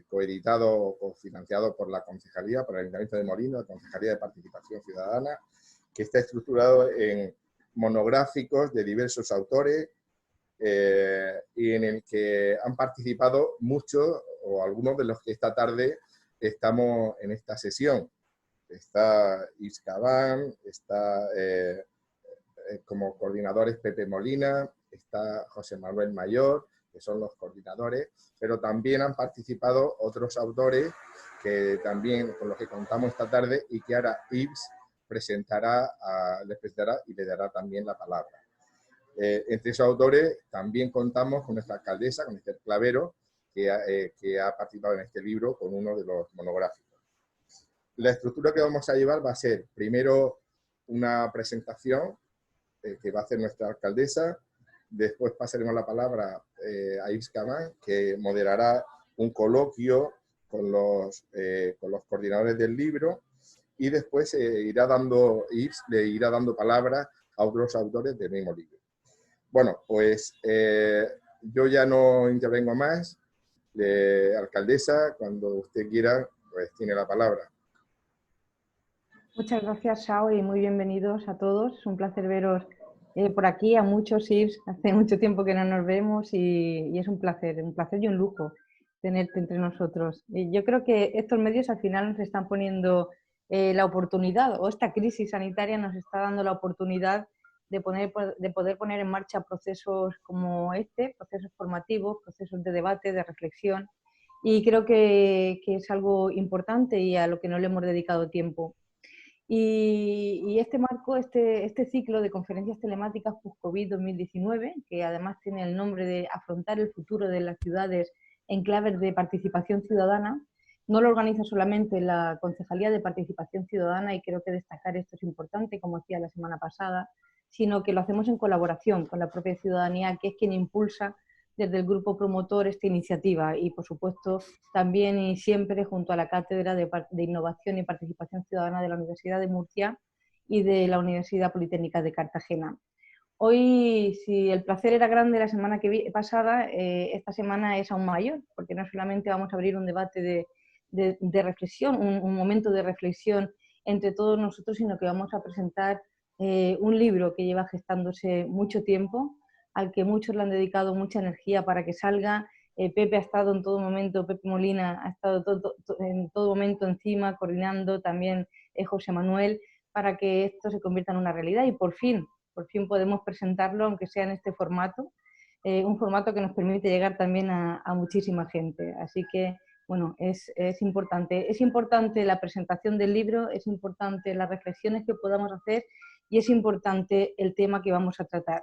coeditado o cofinanciado por la Concejalía, por el Ayuntamiento de Molina, la Concejalía de Participación Ciudadana, que está estructurado en monográficos de diversos autores y en el que han participado muchos o algunos de los que esta tarde estamos en esta sesión. Está Yves Cabán, está como coordinadores Pepe Molina, está José Manuel Mayor, que son los coordinadores, pero también han participado otros autores que también con los que contamos esta tarde y que ahora Yves les presentará y le dará también la palabra. Entre esos autores también contamos con nuestra alcaldesa, con Esther Clavero, que ha participado en este libro con uno de los monográficos. La estructura que vamos a llevar va a ser primero una presentación que va a hacer nuestra alcaldesa, después pasaremos la palabra a Yves Cabán, que moderará un coloquio con los coordinadores del libro, y después Yves le irá dando palabras a otros autores del mismo libro. Bueno, pues yo ya no intervengo más. Alcaldesa, cuando usted quiera, pues tiene la palabra. Muchas gracias, Shao, y muy bienvenidos a todos. Es un placer veros por aquí, a muchos, Yves. Hace mucho tiempo que no nos vemos y es un placer y un lujo tenerte entre nosotros. Yo creo que estos medios al final nos están poniendo la oportunidad, o esta crisis sanitaria nos está dando la oportunidad de poder poner en marcha procesos como este, procesos formativos, procesos de debate, de reflexión, y creo que es algo importante y a lo que no le hemos dedicado tiempo. Y este marco, este ciclo de conferencias telemáticas post-COVID 2019, que además tiene el nombre de Afrontar el futuro de las ciudades en claves de participación ciudadana, no lo organiza solamente la Concejalía de Participación Ciudadana, y creo que destacar esto es importante, como decía la semana pasada, sino que lo hacemos en colaboración con la propia ciudadanía, que es quien impulsa desde el grupo promotor esta iniciativa, y por supuesto también y siempre junto a la Cátedra de Innovación y Participación Ciudadana de la Universidad de Murcia y de la Universidad Politécnica de Cartagena. Hoy, si el placer era grande la semana pasada, esta semana es aún mayor, porque no solamente vamos a abrir un debate de reflexión, un momento de reflexión entre todos nosotros, sino que vamos a presentar un libro que lleva gestándose mucho tiempo, al que muchos le han dedicado mucha energía para que salga. Pepe ha estado en todo momento, Pepe Molina ha estado en todo momento encima, coordinando, también José Manuel, para que esto se convierta en una realidad, y por fin podemos presentarlo, aunque sea en este formato, un formato que nos permite llegar también a muchísima gente. Así que, bueno, es importante la presentación del libro, es importante las reflexiones que podamos hacer y es importante el tema que vamos a tratar.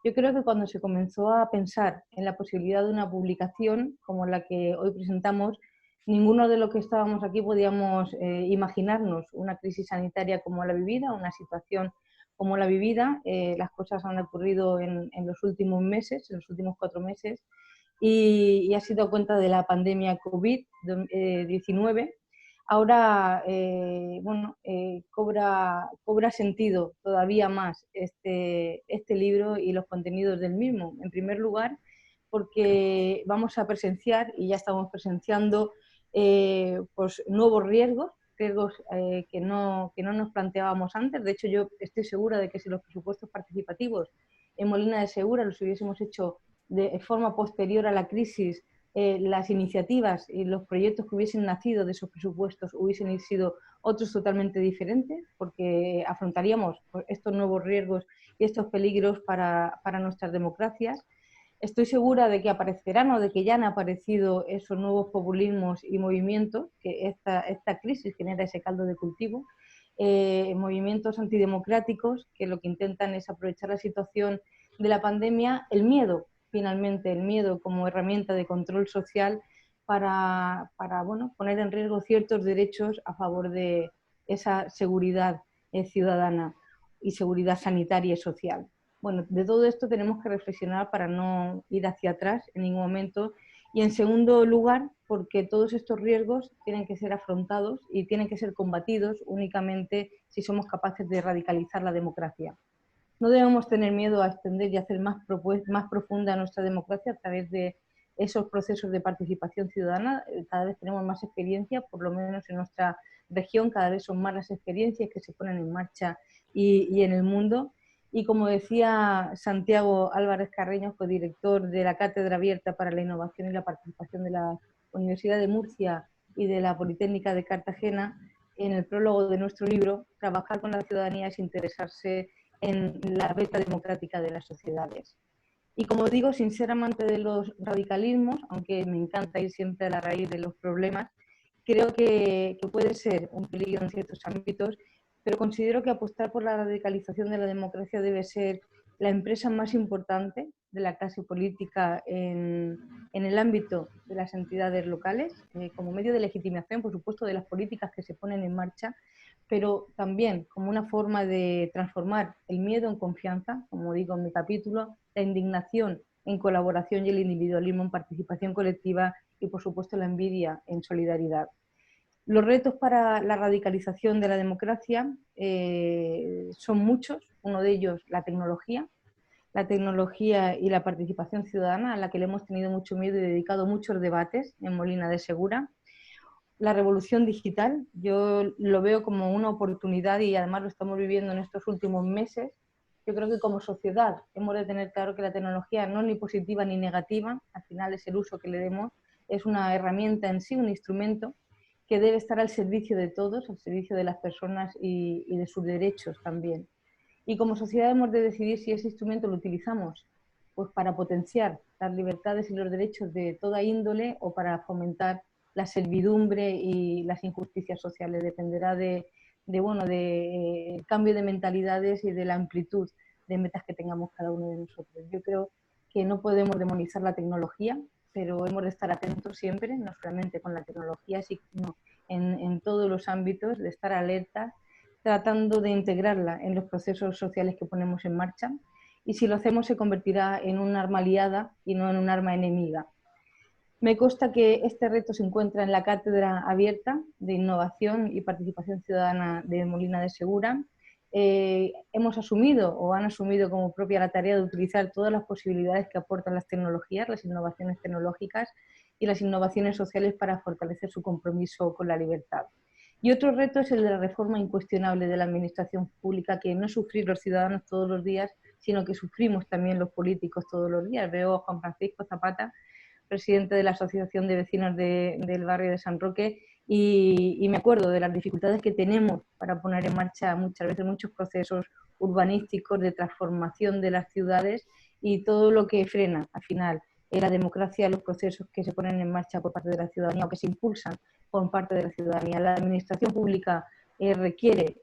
Yo creo que cuando se comenzó a pensar en la posibilidad de una publicación como la que hoy presentamos, ninguno de los que estábamos aquí podíamos imaginarnos una crisis sanitaria como la vivida, una situación como la vivida. Las cosas han ocurrido en los últimos meses, en los últimos 4 meses, y ha sido a cuenta de la pandemia COVID-19. Ahora, cobra sentido todavía más este libro y los contenidos del mismo. En primer lugar, porque vamos a presenciar, y ya estamos presenciando, pues nuevos riesgos que no nos planteábamos antes. De hecho, yo estoy segura de que si los presupuestos participativos en Molina de Segura los hubiésemos hecho de forma posterior a la crisis, las iniciativas y los proyectos que hubiesen nacido de esos presupuestos hubiesen sido otros totalmente diferentes, porque afrontaríamos estos nuevos riesgos y estos peligros para nuestras democracias. Estoy segura de que aparecerán o de que ya han aparecido esos nuevos populismos y movimientos, que esta crisis genera ese caldo de cultivo, movimientos antidemocráticos que lo que intentan es aprovechar la situación de la pandemia, el miedo como herramienta de control social para poner en riesgo ciertos derechos a favor de esa seguridad ciudadana y seguridad sanitaria y social. Bueno, de todo esto tenemos que reflexionar para no ir hacia atrás en ningún momento, y en segundo lugar, porque todos estos riesgos tienen que ser afrontados y tienen que ser combatidos únicamente si somos capaces de radicalizar la democracia. No debemos tener miedo a extender y hacer más profunda nuestra democracia a través de esos procesos de participación ciudadana. Cada vez tenemos más experiencia, por lo menos en nuestra región, cada vez son más las experiencias que se ponen en marcha y en el mundo. Y como decía Santiago Álvarez Carreño, codirector de la Cátedra Abierta para la Innovación y la Participación de la Universidad de Murcia y de la Politécnica de Cartagena, en el prólogo de nuestro libro, trabajar con la ciudadanía es interesarse en la beta democrática de las sociedades. Y como digo, sin ser amante de los radicalismos, aunque me encanta ir siempre a la raíz de los problemas, creo que puede ser un peligro en ciertos ámbitos, pero considero que apostar por la radicalización de la democracia debe ser la empresa más importante de la clase política en el ámbito de las entidades locales, como medio de legitimación, por supuesto, de las políticas que se ponen en marcha, pero también como una forma de transformar el miedo en confianza, como digo en mi capítulo, la indignación en colaboración y el individualismo en participación colectiva y, por supuesto, la envidia en solidaridad. Los retos para la radicalización de la democracia son muchos. Uno de ellos, la tecnología y la participación ciudadana, a la que le hemos tenido mucho miedo y dedicado muchos debates en Molina de Segura. La revolución digital, yo lo veo como una oportunidad y además lo estamos viviendo en estos últimos meses. Yo creo que como sociedad hemos de tener claro que la tecnología no es ni positiva ni negativa, al final es el uso que le demos, es una herramienta en sí, un instrumento que debe estar al servicio de todos, al servicio de las personas y de sus derechos también. Y como sociedad hemos de decidir si ese instrumento lo utilizamos pues para potenciar las libertades y los derechos de toda índole o para fomentar la servidumbre y las injusticias sociales. Dependerá de cambio de mentalidades y de la amplitud de metas que tengamos cada uno de nosotros. Yo creo que no podemos demonizar la tecnología, pero hemos de estar atentos siempre, no solamente con la tecnología, sino en todos los ámbitos, de estar alertas, tratando de integrarla en los procesos sociales que ponemos en marcha. Y si lo hacemos se convertirá en un arma aliada y no en un arma enemiga. Me consta que este reto se encuentra en la Cátedra Abierta de Innovación y Participación Ciudadana de Molina de Segura. Hemos asumido o han asumido como propia la tarea de utilizar todas las posibilidades que aportan las tecnologías, las innovaciones tecnológicas y las innovaciones sociales para fortalecer su compromiso con la libertad. Y otro reto es el de la reforma incuestionable de la administración pública, que no sufrir los ciudadanos todos los días, sino que sufrimos también los políticos todos los días. Veo a Juan Francisco Zapata, presidente de la Asociación de Vecinos del barrio de San Roque, y me acuerdo de las dificultades que tenemos para poner en marcha muchas veces muchos procesos urbanísticos de transformación de las ciudades y todo lo que frena al final la democracia, los procesos que se ponen en marcha por parte de la ciudadanía o que se impulsan por parte de la ciudadanía. La administración pública requiere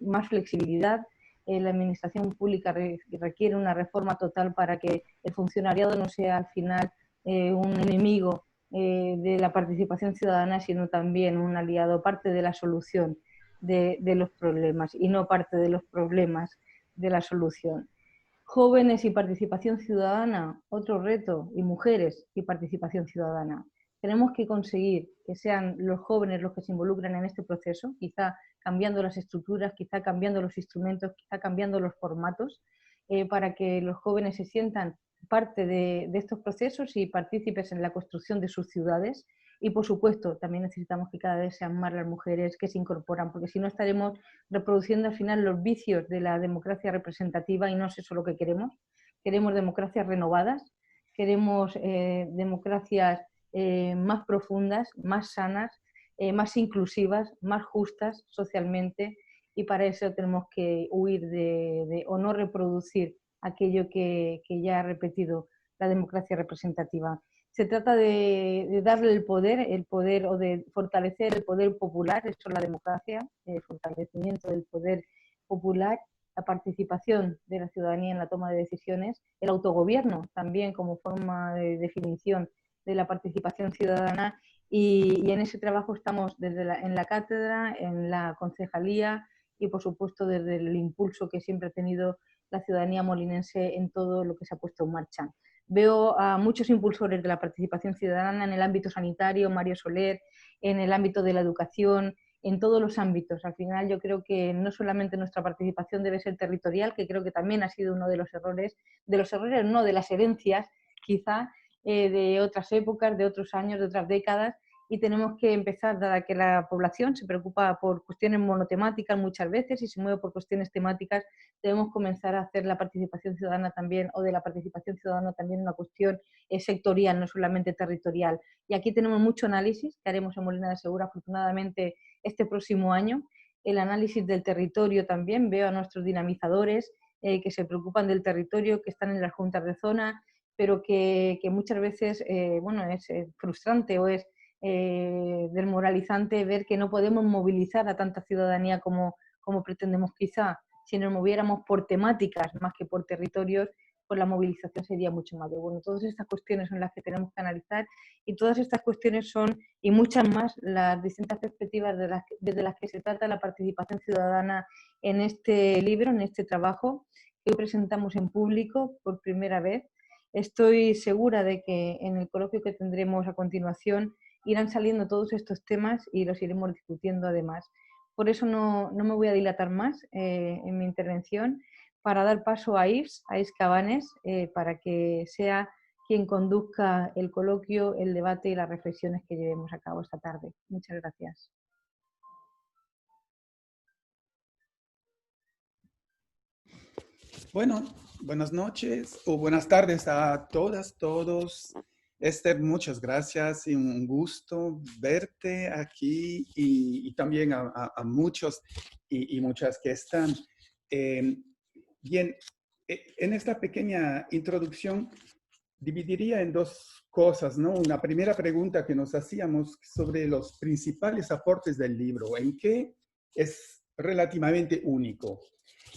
más flexibilidad. La administración pública requiere una reforma total para que el funcionariado no sea al final un enemigo de la participación ciudadana, sino también un aliado, parte de la solución de los problemas y no parte de los problemas de la solución. Jóvenes y participación ciudadana, otro reto, y mujeres y participación ciudadana. Tenemos que conseguir que sean los jóvenes los que se involucren en este proceso, quizá cambiando las estructuras, quizá cambiando los instrumentos, quizá cambiando los formatos, para que los jóvenes se sientan parte de estos procesos y partícipes en la construcción de sus ciudades. Y, por supuesto, también necesitamos que cada vez sean más las mujeres que se incorporan, porque si no estaremos reproduciendo al final los vicios de la democracia representativa y no es eso lo que queremos. Queremos democracias renovadas, queremos democracias más profundas, más sanas, más inclusivas, más justas socialmente, y para eso tenemos que huir o no reproducir aquello que ya ha repetido la democracia representativa. Se trata de darle el poder o de fortalecer el poder popular, eso es la democracia, el fortalecimiento del poder popular, la participación de la ciudadanía en la toma de decisiones, el autogobierno también como forma de definición de la participación ciudadana, y en ese trabajo estamos en la cátedra, en la concejalía y por supuesto desde el impulso que siempre ha tenido la ciudadanía molinense en todo lo que se ha puesto en marcha. Veo a muchos impulsores de la participación ciudadana en el ámbito sanitario, Mario Soler, en el ámbito de la educación, en todos los ámbitos. Al final yo creo que no solamente nuestra participación debe ser territorial, que creo que también ha sido uno de los errores no, de las herencias quizá, de otras épocas, de otros años, de otras décadas, y tenemos que empezar, dada que la población se preocupa por cuestiones monotemáticas muchas veces y se mueve por cuestiones temáticas, debemos comenzar a hacer la participación ciudadana también, o de la participación ciudadana también, una cuestión sectorial, no solamente territorial. Y aquí tenemos mucho análisis que haremos en Molina de Segura, afortunadamente, este próximo año. El análisis del territorio también, veo a nuestros dinamizadores que se preocupan del territorio, que están en las juntas de zona, pero que muchas veces bueno, es frustrante o es desmoralizante ver que no podemos movilizar a tanta ciudadanía como pretendemos quizá. Si nos moviéramos por temáticas más que por territorios, pues la movilización sería mucho mayor. Bueno, todas estas cuestiones son las que tenemos que analizar, y todas estas cuestiones son, y muchas más, las distintas perspectivas desde las que se trata la participación ciudadana en este libro, en este trabajo que hoy presentamos en público por primera vez. Estoy segura de que en el coloquio que tendremos a continuación irán saliendo todos estos temas y los iremos discutiendo además. Por eso no me voy a dilatar más en mi intervención, para dar paso a Yves Cabanes, para que sea quien conduzca el coloquio, el debate y las reflexiones que llevemos a cabo esta tarde. Muchas gracias. Bueno, buenas noches o buenas tardes a todas, todos. Esther, muchas gracias y un gusto verte aquí, y también a muchos y muchas que están. Bien, en esta pequeña introducción dividiría en dos cosas, ¿no? Una primera pregunta que nos hacíamos sobre los principales aportes del libro, en qué es relativamente único.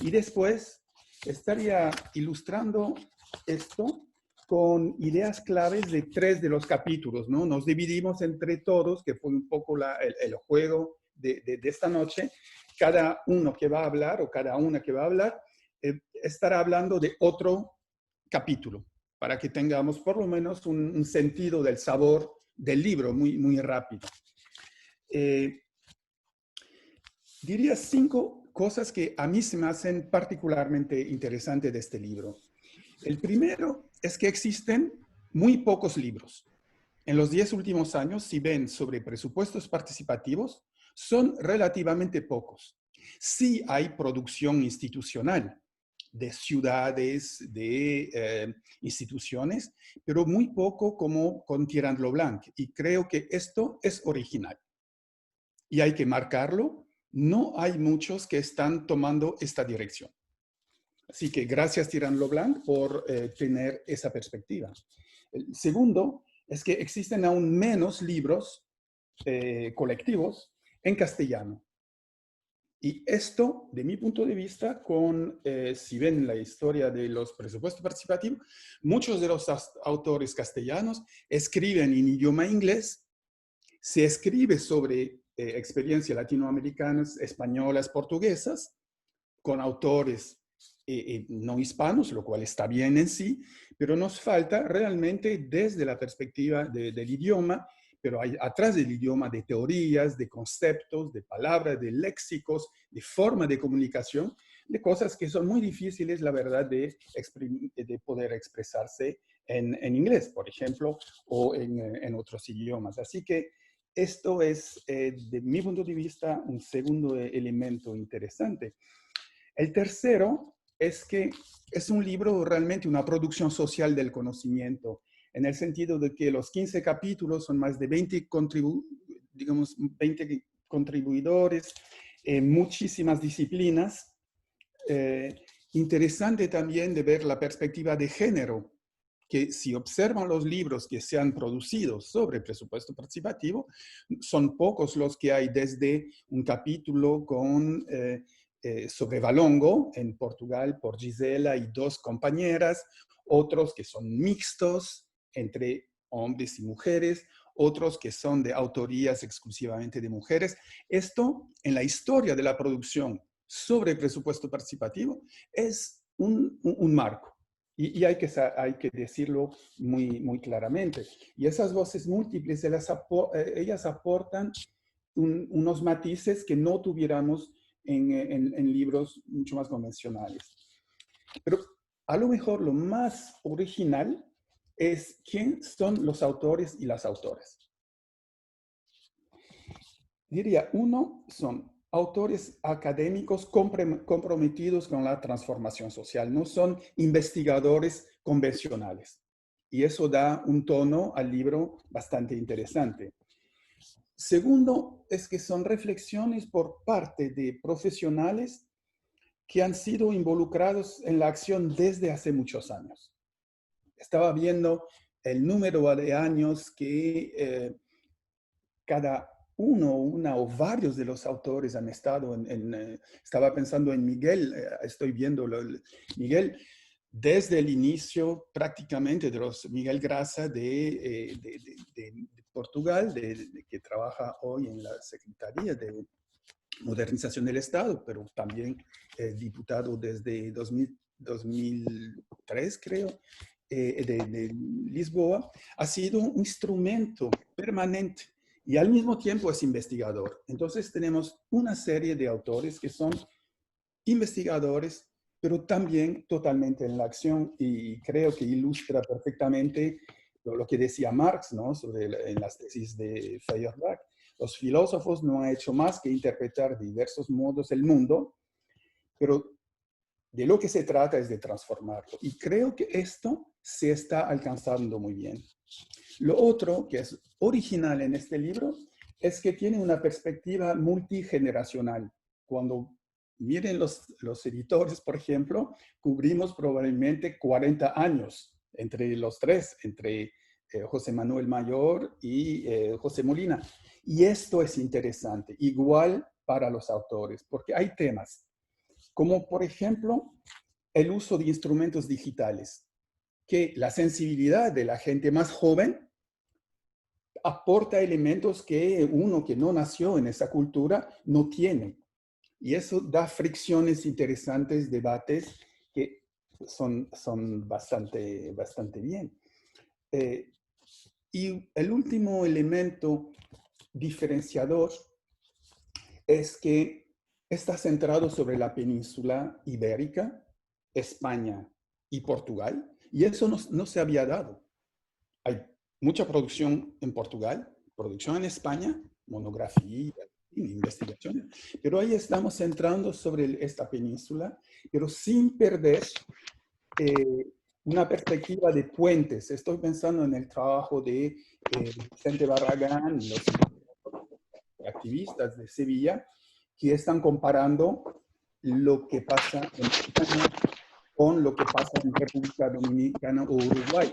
Y después estaría ilustrando esto con ideas claves de 3 de los capítulos, ¿no? Nos dividimos entre todos, que fue un poco el juego de esta noche. Cada uno que va a hablar, o cada una que va a hablar, estará hablando de otro capítulo, para que tengamos por lo menos un sentido del sabor del libro muy, muy rápido. Diría 5 cosas que a mí se me hacen particularmente interesantes de este libro. El primero es que existen muy pocos libros. En los 10 últimos años, si ven sobre presupuestos participativos, son relativamente pocos. Sí hay producción institucional de ciudades, de instituciones, pero muy poco como con Tirant lo Blanc. Y creo que esto es original. Y hay que marcarlo. No hay muchos que están tomando esta dirección. Así que gracias, Tirant lo Blanc, por tener esa perspectiva. El segundo es que existen aún menos libros colectivos en castellano. Y esto, de mi punto de vista, si ven la historia de los presupuestos participativos, muchos de los autores castellanos escriben en idioma inglés, se escribe sobre experiencias latinoamericanas, españolas, portuguesas, con autores no hispanos, lo cual está bien en sí, pero nos falta realmente desde la perspectiva del idioma, pero hay atrás del idioma de teorías, de conceptos, de palabras, de léxicos, de forma de comunicación, de cosas que son muy difíciles, la verdad, de poder expresarse en inglés, por ejemplo, o en otros idiomas. Así que esto es, de mi punto de vista, un segundo elemento interesante. El tercero es que es un libro realmente una producción social del conocimiento, en el sentido de que los 15 capítulos son más de 20 contribuidores, muchísimas disciplinas. Interesante también de ver la perspectiva de género, que si observan los libros que se han producido sobre presupuesto participativo, son pocos los que hay, desde un capítulo sobre Valongo en Portugal por Gisela y 2 compañeras, otros que son mixtos entre hombres y mujeres, otros que son de autorías exclusivamente de mujeres. Esto, en la historia de la producción sobre presupuesto participativo, es un marco. Y hay que decirlo muy, muy claramente. Y esas voces múltiples, ellas aportan unos matices que no tuviéramos en libros mucho más convencionales. Pero a lo mejor lo más original es quién son los autores y las autoras. Diría, uno, son autores académicos comprometidos con la transformación social, no son investigadores convencionales. Y eso da un tono al libro bastante interesante. Segundo, es que son reflexiones por parte de profesionales que han sido involucrados en la acción desde hace muchos años. Estaba viendo el número de años que cada una o varios de los autores han estado estaba pensando en Miguel, estoy viendo Miguel, desde el inicio prácticamente de los Miguel Grasa de Portugal, que trabaja hoy en la Secretaría de Modernización del Estado, pero también diputado desde 2003, creo, de Lisboa, ha sido un instrumento permanente y al mismo tiempo es investigador. Entonces tenemos una serie de autores que son investigadores, pero también totalmente en la acción, y creo que ilustra perfectamente lo que decía Marx, ¿no? En las tesis de Feuerbach. Los filósofos no han hecho más que interpretar de diversos modos el mundo, pero de lo que se trata es de transformarlo. Y creo que esto se está alcanzando muy bien. Lo otro que es original en este libro es que tiene una perspectiva multigeneracional. Cuando miren los editores, por ejemplo, cubrimos probablemente 40 años entre los tres, entre José Manuel Mayor y José Molina. Y esto es interesante, igual para los autores, porque hay temas como, por ejemplo, el uso de instrumentos digitales, que la sensibilidad de la gente más joven aporta elementos que uno que no nació en esa cultura no tiene. Y eso da fricciones interesantes, debates que son bastante bien. Y el último elemento diferenciador es que está centrado sobre la península ibérica, España y Portugal, y eso no se había dado. Hay mucha producción en Portugal, producción en España, monografía, investigaciones, pero ahí estamos centrando sobre esta península, pero sin perder una perspectiva de puentes. Estoy pensando en el trabajo de Vicente Barragán, los activistas de Sevilla, que están comparando lo que pasa en España con lo que pasa en República Dominicana o Uruguay.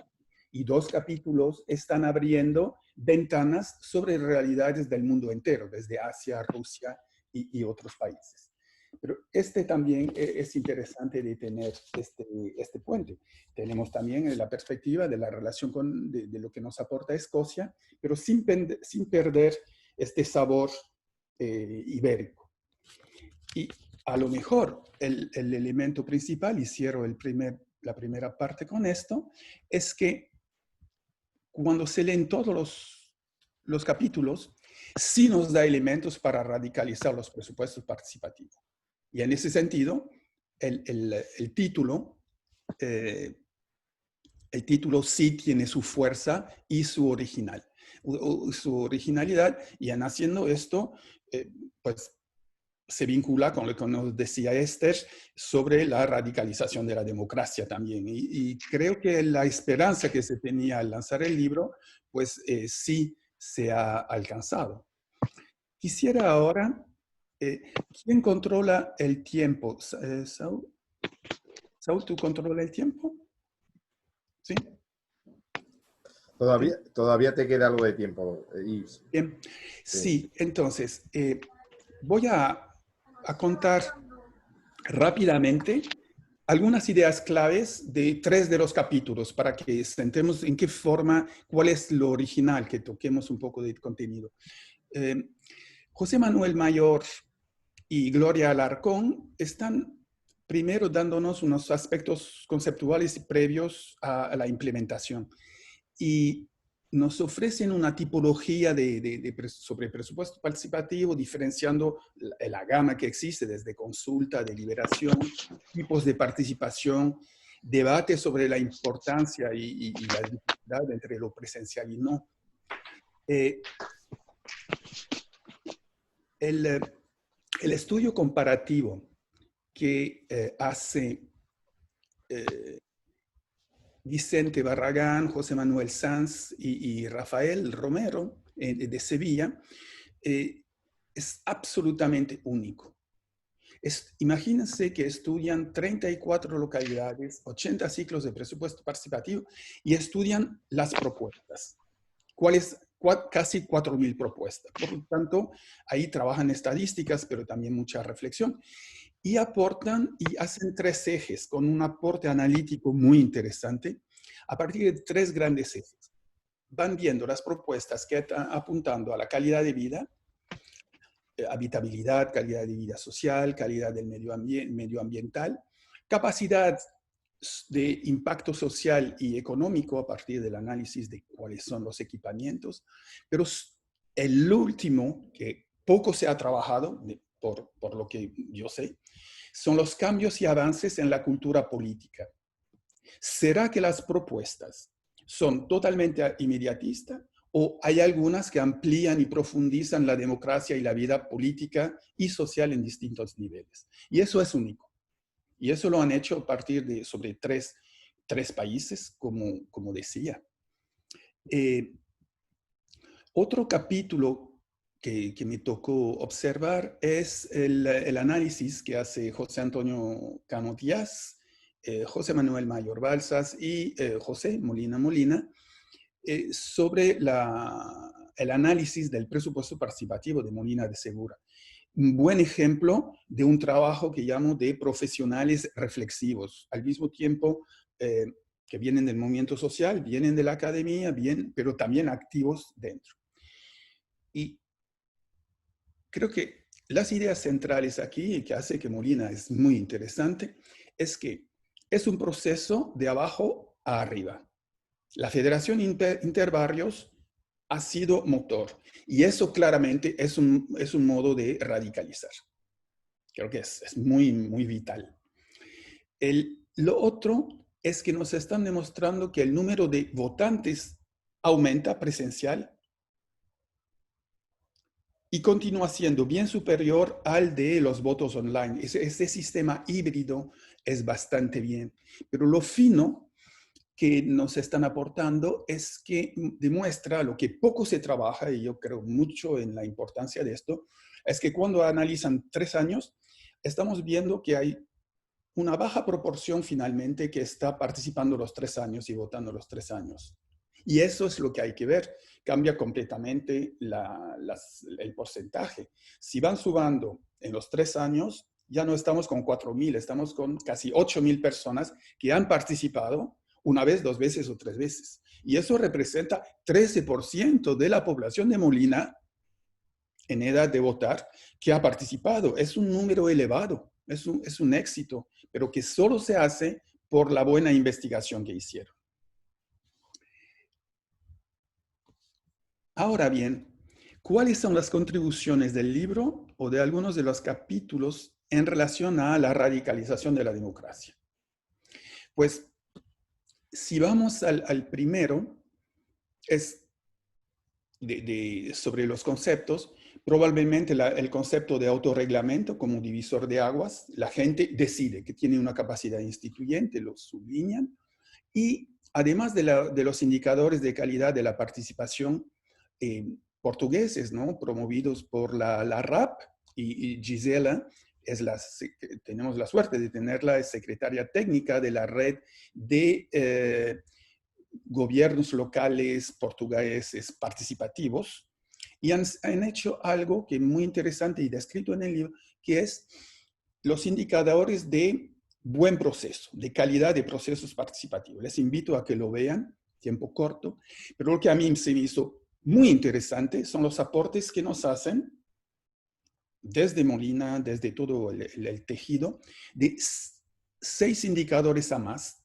Y dos capítulos están abriendo ventanas sobre realidades del mundo entero, desde Asia, Rusia y otros países. Pero este también es interesante de tener este puente. Tenemos también la perspectiva de la relación de lo que nos aporta Escocia, pero sin perder este sabor ibérico. Y a lo mejor el elemento principal, y cierro la primera parte con esto, es que cuando se leen todos los capítulos, sí nos da elementos para radicalizar los presupuestos participativos. Y en ese sentido, el título sí tiene su fuerza y su originalidad, y en haciendo esto, pues se vincula con lo que nos decía Esther sobre la radicalización de la democracia también. Y creo que la esperanza que se tenía al lanzar el libro, pues sí se ha alcanzado. Quisiera ahora, ¿quién controla el tiempo? Saúl, ¿tú controlas el tiempo? ¿Sí? Todavía te queda algo de tiempo, Yves. Bien. Sí, entonces, voy a contar rápidamente algunas ideas claves de 3 de los capítulos para que sentemos en qué forma, cuál es lo original, que toquemos un poco de contenido. José Manuel Mayor y Gloria Alarcón están primero dándonos unos aspectos conceptuales previos a la implementación. Y nos ofrecen una tipología sobre presupuesto participativo, diferenciando la gama que existe desde consulta, deliberación, tipos de participación, debate sobre la importancia y la dificultad entre lo presencial y no. El estudio comparativo que hace Vicente Barragán, José Manuel Sanz y Rafael Romero de Sevilla es absolutamente único. Imagínense que estudian 34 localidades, 80 ciclos de presupuesto participativo y estudian las propuestas. Casi 4.000 propuestas. Por lo tanto, ahí trabajan estadísticas, pero también mucha reflexión. Y aportan y hacen 3 ejes con un aporte analítico muy interesante a partir de 3 grandes ejes. Van viendo las propuestas que están apuntando a la calidad de vida, habitabilidad, calidad de vida social, calidad del medioambiental, capacidad de impacto social y económico a partir del análisis de cuáles son los equipamientos, pero el último, que poco se ha trabajado, por lo que yo sé, son los cambios y avances en la cultura política. ¿Será que las propuestas son totalmente inmediatistas o hay algunas que amplían y profundizan la democracia y la vida política y social en distintos niveles? Y eso es único. Y eso lo han hecho a partir sobre tres países, como decía. Otro capítulo que me tocó observar es el análisis que hace José Antonio Cano Díaz, José Manuel Mayor Balsas y José Molina Molina, sobre el análisis del presupuesto participativo de Molina de Segura. Un buen ejemplo de un trabajo que llamo de profesionales reflexivos, al mismo tiempo que vienen del movimiento social, vienen de la academia, pero también activos dentro. Y creo que las ideas centrales aquí, que hace que Molina es muy interesante, es que es un proceso de abajo a arriba. La Federación Interbarrios ha sido motor. Y eso claramente es un modo de radicalizar. Creo que es muy, muy vital. Lo otro es que nos están demostrando que el número de votantes aumenta presencial y continúa siendo bien superior al de los votos online. Ese sistema híbrido es bastante bien. Pero lo fino que nos están aportando es que demuestra lo que poco se trabaja, y yo creo mucho en la importancia de esto, es que cuando analizan 3 años, estamos viendo que hay una baja proporción finalmente que está participando los 3 años y votando los 3 años. Y eso es lo que hay que ver. Cambia completamente el porcentaje. Si van sumando en los 3 años, ya no estamos con 4.000, estamos con casi 8.000 personas que han participado 1 vez, 2 veces o 3 veces. Y eso representa 13% de la población de Molina en edad de votar que ha participado. Es un número elevado, es un éxito, pero que solo se hace por la buena investigación que hicieron. Ahora bien, ¿cuáles son las contribuciones del libro o de algunos de los capítulos en relación a la radicalización de la democracia? Pues, si vamos al primero, es sobre los conceptos, probablemente el concepto de autorreglamento como divisor de aguas, la gente decide que tiene una capacidad instituyente, lo sublinean, y además de los indicadores de calidad de la participación portugueses, ¿no? Promovidos por la RAP, y Gisela, tenemos la suerte de tenerla, es secretaria técnica de la red de gobiernos locales portugueses participativos, y han hecho algo que es muy interesante y descrito en el libro, que es los indicadores de buen proceso, de calidad de procesos participativos. Les invito a que lo vean, tiempo corto, pero lo que a mí se me hizo muy interesante son los aportes que nos hacen desde Molina, desde todo el tejido, de 6 indicadores a más.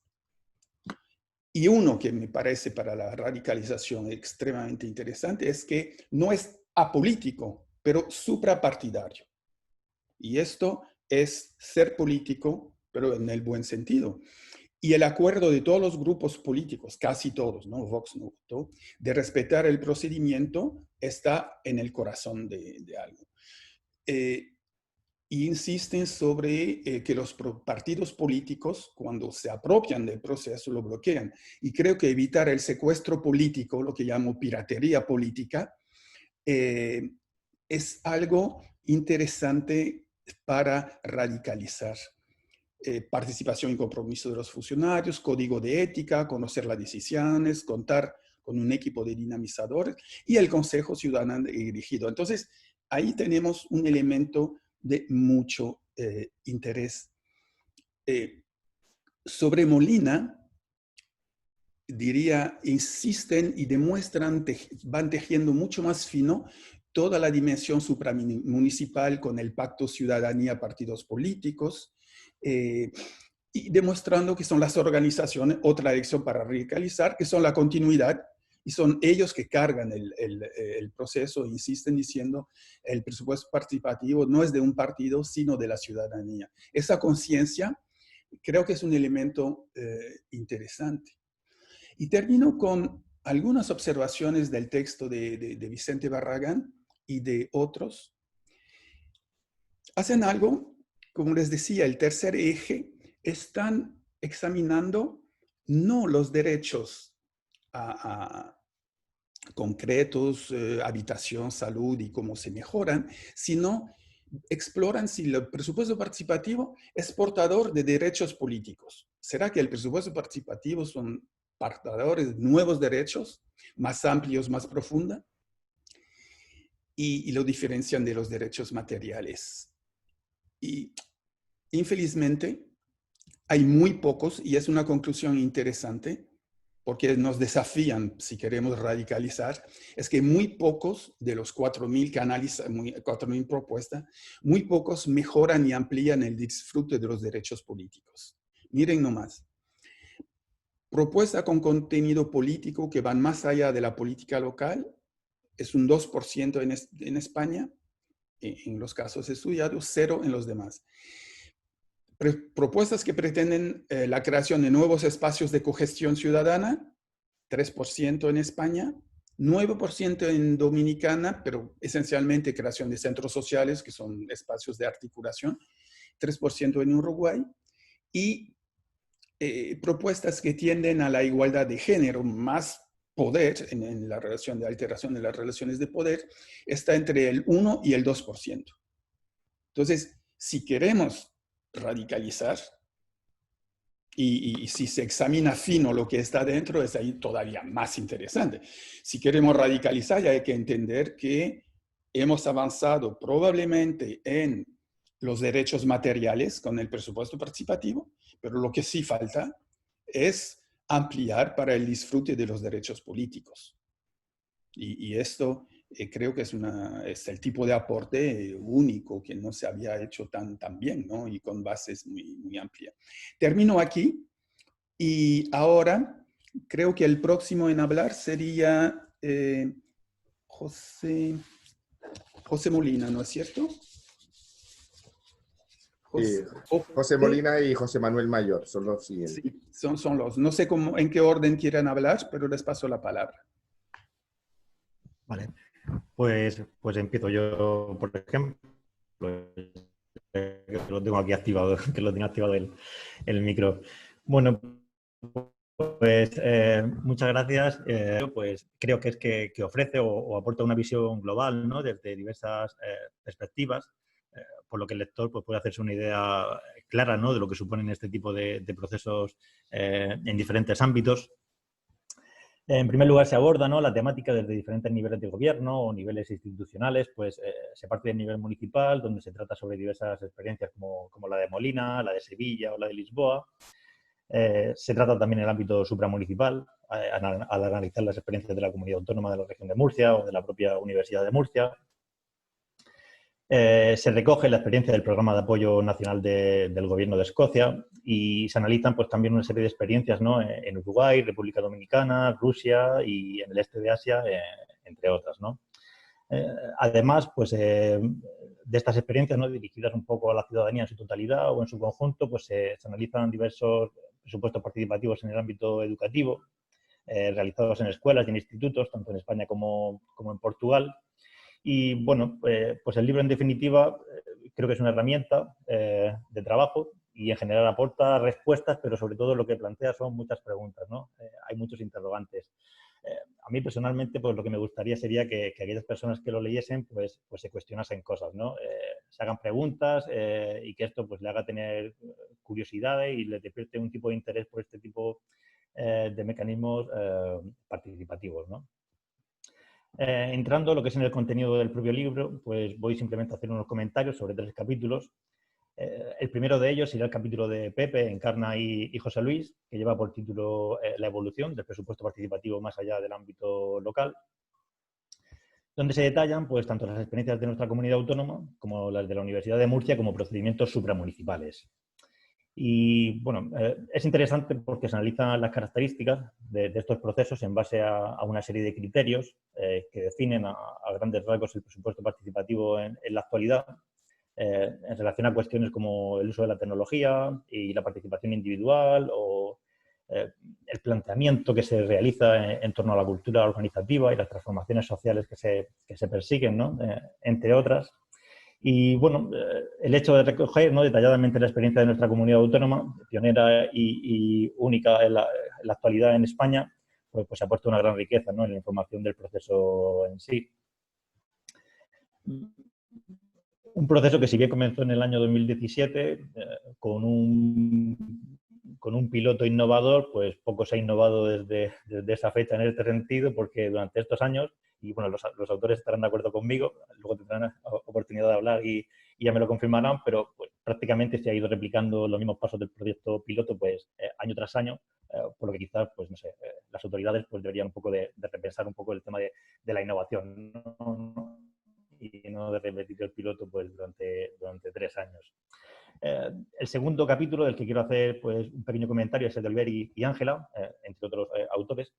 Y uno que me parece para la radicalización extremadamente interesante es que no es apolítico, pero suprapartidario. Y esto es ser político, pero en el buen sentido. y el acuerdo de todos los grupos políticos, casi todos, ¿no? Vox no votó, de respetar el procedimiento, está en el corazón de algo. Y insisten sobre que los partidos políticos, cuando se apropian del proceso, lo bloquean. Y creo que evitar el secuestro político, lo que llamo piratería política, es algo interesante para radicalizar. Participación y compromiso de los funcionarios, código de ética, conocer las decisiones, contar con un equipo de dinamizadores y el Consejo Ciudadano dirigido. Entonces, ahí tenemos un elemento de mucho interés. Sobre Molina, diría, insisten y demuestran, van tejiendo mucho más fino toda la dimensión supramunicipal con el pacto ciudadanía-partidos políticos, y demostrando que son las organizaciones, otra lección para radicalizar, que son la continuidad, y son ellos que cargan el proceso, insisten diciendo, el presupuesto participativo no es de un partido, sino de la ciudadanía. Esa conciencia creo que es un elemento interesante. Y termino con algunas observaciones del texto de Vicente Barragán y de otros. Hacen algo, como les decía, el tercer eje, están examinando no los derechos concretos, habitación, salud y cómo se mejoran, sino exploran si el presupuesto participativo es portador de derechos políticos. ¿Será que el presupuesto participativo son portadores de nuevos derechos, más amplios, más profundos? Y lo diferencian de los derechos materiales. Y infelizmente hay muy pocos, y es una conclusión interesante, porque nos desafían, si queremos radicalizar, es que muy pocos de los 4.000 que analizan, 4.000 propuestas, muy pocos mejoran y amplían el disfrute de los derechos políticos. Miren nomás. Propuesta con contenido político que van más allá de la política local, es un 2% en España, en los casos estudiados, 0 en los demás. Propuestas que pretenden la creación de nuevos espacios de cogestión ciudadana, 3% en España, 9% en Dominicana, pero esencialmente creación de centros sociales, que son espacios de articulación, 3% en Uruguay, y propuestas que tienden a la igualdad de género, más poder en la relación de alteración de las relaciones de poder, está entre el 1 y el 2%. Entonces, si queremos radicalizar, y si se examina fino lo que está dentro, es ahí todavía más interesante. Si queremos radicalizar, ya hay que entender que hemos avanzado probablemente en los derechos materiales con el presupuesto participativo, pero lo que sí falta es ampliar para el disfrute de los derechos políticos. Y esto creo que es el tipo de aporte único que no se había hecho tan bien, ¿no? Y con bases muy amplias. Termino aquí y ahora creo que el próximo en hablar sería José Molina, ¿no es cierto? José Molina y José Manuel Mayor son los siguientes. Sí, son los. No sé en qué orden quieren hablar, pero les paso la palabra. Vale, pues empiezo yo, por ejemplo, que lo tengo aquí activado, que lo tengo activado el micro. Bueno, pues muchas gracias. Pues creo que es que ofrece o aporta una visión global, ¿no? Desde diversas perspectivas, por lo que el lector pues, puede hacerse una idea clara, ¿no? De lo que suponen este tipo de procesos en diferentes ámbitos. En primer lugar, se aborda, ¿no? La temática desde diferentes niveles de gobierno o niveles institucionales. Pues se parte del nivel municipal, donde se trata sobre diversas experiencias como la de Molina, la de Sevilla o la de Lisboa. Se trata también en el ámbito supramunicipal, al analizar las experiencias de la comunidad autónoma de la región de Murcia o de la propia Universidad de Murcia. Se recoge la experiencia del Programa de Apoyo Nacional del Gobierno de Escocia y se analizan pues, también una serie de experiencias, ¿no? En Uruguay, República Dominicana, Rusia y en el este de Asia, entre otras, ¿no? Además, pues, de estas experiencias, ¿no? Dirigidas un poco a la ciudadanía en su totalidad o en su conjunto, pues se analizan diversos presupuestos participativos en el ámbito educativo, realizados en escuelas y en institutos, tanto en España como en Portugal. Y bueno, pues el libro en definitiva creo que es una herramienta de trabajo y en general aporta respuestas, pero sobre todo lo que plantea son muchas preguntas, ¿no? Hay muchos interrogantes. A mí personalmente, pues lo que me gustaría sería que aquellas personas que lo leyesen, pues se cuestionasen cosas, ¿no? Se hagan preguntas y que esto pues le haga tener curiosidad y les despierte un tipo de interés por este tipo de mecanismos participativos, ¿no? Entrando a lo que es en el contenido del propio libro, pues voy simplemente a hacer unos comentarios sobre 3 capítulos. El primero de ellos será el capítulo de Pepe, Encarna y José Luis, que lleva por título La evolución del presupuesto participativo más allá del ámbito local, donde se detallan pues, tanto las experiencias de nuestra comunidad autónoma como las de la Universidad de Murcia como procedimientos supramunicipales. Y bueno, es interesante porque se analizan las características de estos procesos en base a una serie de criterios que definen a grandes rasgos el presupuesto participativo en la actualidad, en relación a cuestiones como el uso de la tecnología y la participación individual o el planteamiento que se realiza en torno a la cultura organizativa y las transformaciones sociales que se persiguen, ¿no? Entre otras. Y bueno, el hecho de recoger, ¿no?, detalladamente la experiencia de nuestra comunidad autónoma, pionera y única en la actualidad en España, pues aporta una gran riqueza, ¿no?, en la información del proceso en sí. Un proceso que si bien comenzó en el año 2017 con un piloto innovador, pues poco se ha innovado desde esa fecha en este sentido, porque durante estos años, y bueno, los autores estarán de acuerdo conmigo, luego tendrán oportunidad de hablar y ya me lo confirmarán, pero pues, prácticamente se ha ido replicando los mismos pasos del proyecto piloto pues año tras año, por lo que quizás, pues no sé, las autoridades pues deberían un poco de repensar un poco el tema de la innovación, ¿no? Y no de repetir el piloto pues, durante 3 años. El segundo capítulo del que quiero hacer pues, un pequeño comentario es el de Albert y Ángela, entre otros autores,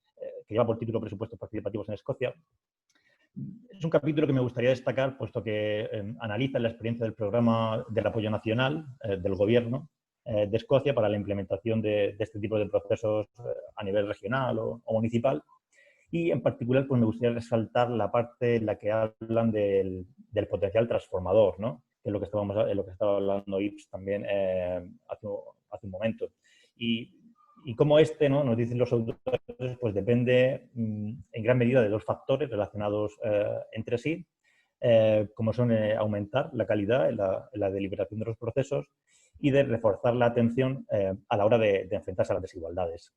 que lleva por título Presupuestos participativos en Escocia. Es un capítulo que me gustaría destacar, puesto que analiza la experiencia del programa del apoyo nacional del Gobierno de Escocia para la implementación de este tipo de procesos a nivel regional o municipal. Y en particular, pues me gustaría resaltar la parte en la que hablan del potencial transformador, ¿no? Que es lo que estaba hablando Yves también hace un momento. Y cómo ¿no?, nos dicen los autores, pues depende en gran medida de 2 factores relacionados entre sí, como son aumentar la calidad en la deliberación de los procesos y de reforzar la atención a la hora de enfrentarse a las desigualdades.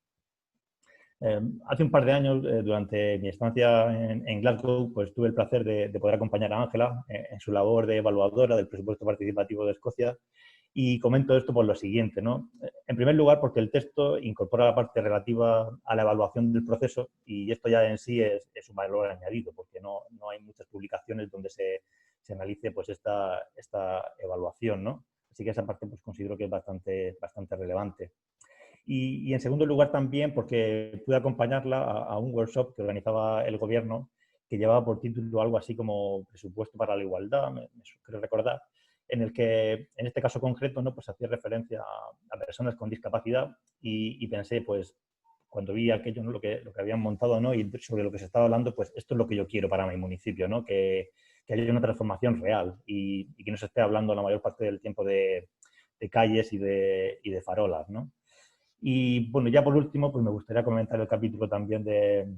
Hace un par de años, durante mi estancia en Glasgow, pues tuve el placer de poder acompañar a Ángela en su labor de evaluadora del presupuesto participativo de Escocia. Y comento esto por lo siguiente, ¿no? En primer lugar, porque el texto incorpora la parte relativa a la evaluación del proceso y esto ya en sí es un valor añadido, porque no hay muchas publicaciones donde se analice pues, esta evaluación, ¿no? Así que esa parte pues, considero que es bastante relevante. Y en segundo lugar también porque pude acompañarla a un workshop que organizaba el Gobierno que llevaba por título algo así como Presupuesto para la Igualdad, me quiero recordar, en el que en este caso concreto no pues hacía referencia a personas con discapacidad y pensé pues cuando vi aquello, ¿no?, lo que habían montado, ¿no?, y sobre lo que se estaba hablando, pues esto es lo que yo quiero para mi municipio, ¿no?, que haya una transformación real y que no se esté hablando la mayor parte del tiempo de calles y de farolas, ¿no? Y bueno, ya por último, pues me gustaría comentar el capítulo también de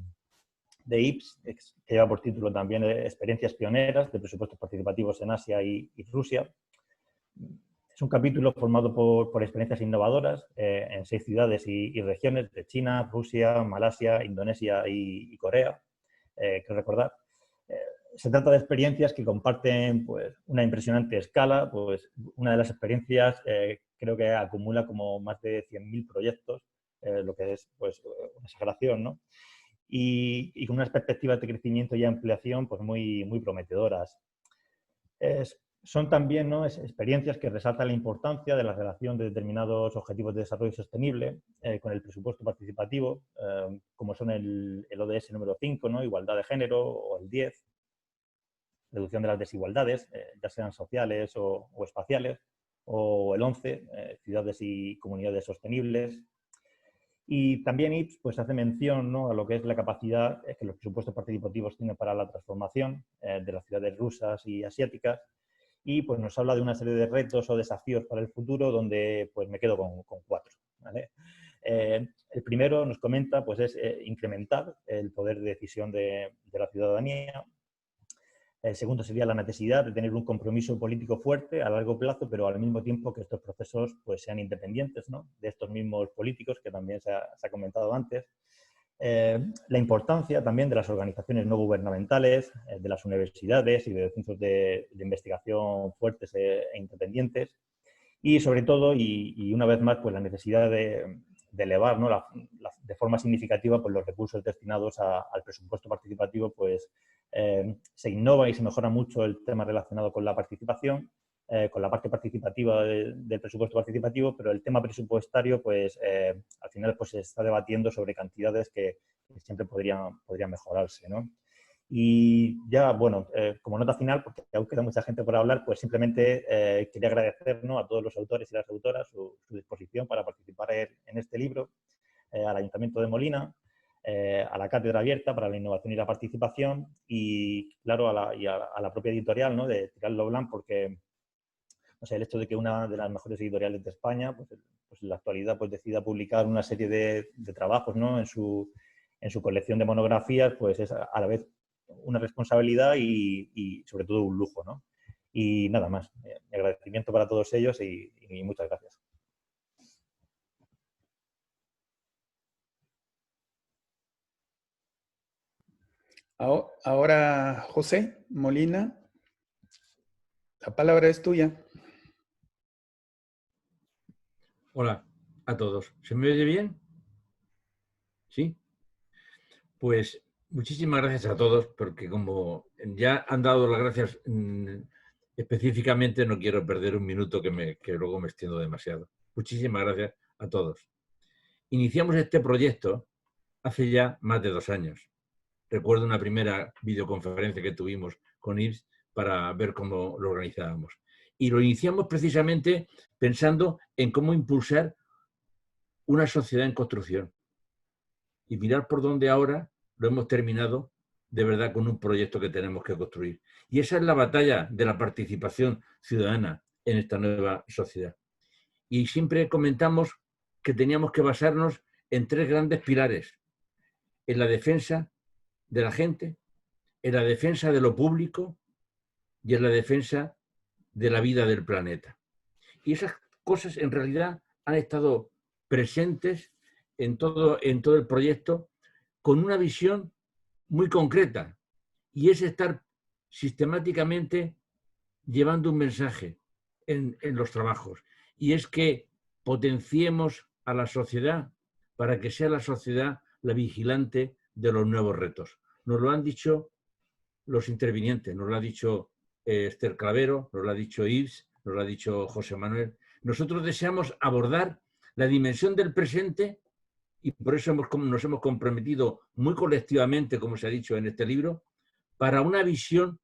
Yves, que lleva por título también Experiencias pioneras de presupuestos participativos en Asia y Rusia. Es un capítulo formado por experiencias innovadoras en 6 ciudades y regiones de China, Rusia, Malasia, Indonesia y Corea, quiero recordar. Se trata de experiencias que comparten pues, una impresionante escala. Pues, una de las experiencias creo que acumula como más de 100.000 proyectos, lo que es pues, una exageración, ¿no? Y con unas perspectivas de crecimiento y ampliación pues, muy prometedoras. Son también, ¿no?, experiencias que resaltan la importancia de la relación de determinados objetivos de desarrollo sostenible con el presupuesto participativo, como son el ODS número 5, ¿no?, igualdad de género, o el 10, reducción de las desigualdades, ya sean sociales o espaciales, o el 11, ciudades y comunidades sostenibles. Y también IPS pues, hace mención, ¿no?, a lo que es la capacidad que los presupuestos participativos tienen para la transformación de las ciudades rusas y asiáticas, y pues, nos habla de una serie de retos o desafíos para el futuro, donde pues, me quedo con 4. ¿Vale? El primero, nos comenta, pues, es incrementar el poder de decisión de la ciudadanía. El segundo sería la necesidad de tener un compromiso político fuerte a largo plazo, pero al mismo tiempo que estos procesos pues, sean independientes, ¿no?, de estos mismos políticos, que también se ha comentado antes. La importancia también de las organizaciones no gubernamentales, de las universidades y de centros de investigación fuertes e independientes. Y sobre todo, y una vez más, pues la necesidad de elevar, ¿no?, de forma significativa pues, los recursos destinados al presupuesto participativo. Pues se innova y se mejora mucho el tema relacionado con la participación, con la parte participativa del presupuesto participativo, pero el tema presupuestario, pues al final pues, se está debatiendo sobre cantidades que siempre podrían mejorarse, ¿no? Y ya, bueno, como nota final, porque aún queda mucha gente por hablar, pues simplemente quería agradecer, ¿no?, a todos los autores y las autoras su disposición para participar en este libro, al Ayuntamiento de Molina, a la Cátedra Abierta para la Innovación y la Participación, y claro, a la propia editorial, ¿no?, de Tirant lo Blanc, porque no sé, el hecho de que una de las mejores editoriales de España, pues en la actualidad pues, decida publicar una serie de trabajos, ¿no?, en su colección de monografías, pues es a la vez una responsabilidad y sobre todo un lujo, ¿no? Y nada más. Mi agradecimiento para todos ellos y muchas gracias. Ahora, José Molina, la palabra es tuya. Hola a todos. ¿Se me oye bien? ¿Sí? Pues muchísimas gracias a todos, porque como ya han dado las gracias específicamente, no quiero perder un minuto que luego me extiendo demasiado. Muchísimas gracias a todos. Iniciamos este proyecto hace ya más de 2 años. Recuerdo una primera videoconferencia que tuvimos con IPS para ver cómo lo organizábamos. Y lo iniciamos precisamente pensando en cómo impulsar una sociedad en construcción. Y mirar por dónde ahora lo hemos terminado de verdad con un proyecto que tenemos que construir. Y esa es la batalla de la participación ciudadana en esta nueva sociedad. Y siempre comentamos que teníamos que basarnos en 3 grandes pilares: en la defensa de la gente, en la defensa de lo público y en la defensa de la vida del planeta. Y esas cosas en realidad han estado presentes en todo el proyecto, con una visión muy concreta, y es estar sistemáticamente llevando un mensaje en los trabajos, y es que potenciemos a la sociedad para que sea la sociedad la vigilante de los nuevos retos. Nos lo han dicho los intervinientes, nos lo ha dicho Esther Clavero, nos lo ha dicho Yves, nos lo ha dicho José Manuel. Nosotros deseamos abordar la dimensión del presente, y por eso nos hemos comprometido muy colectivamente, como se ha dicho en este libro, para una visión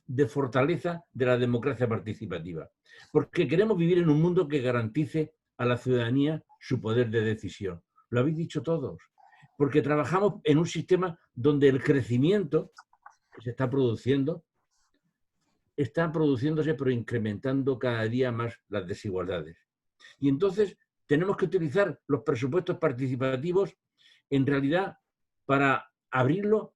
de fortaleza de la democracia participativa. Porque queremos vivir en un mundo que garantice a la ciudadanía su poder de decisión. Lo habéis dicho todos. Porque trabajamos en un sistema donde el crecimiento que se está produciéndose, pero incrementando cada día más las desigualdades. Y entonces tenemos que utilizar los presupuestos participativos en realidad para abrirlo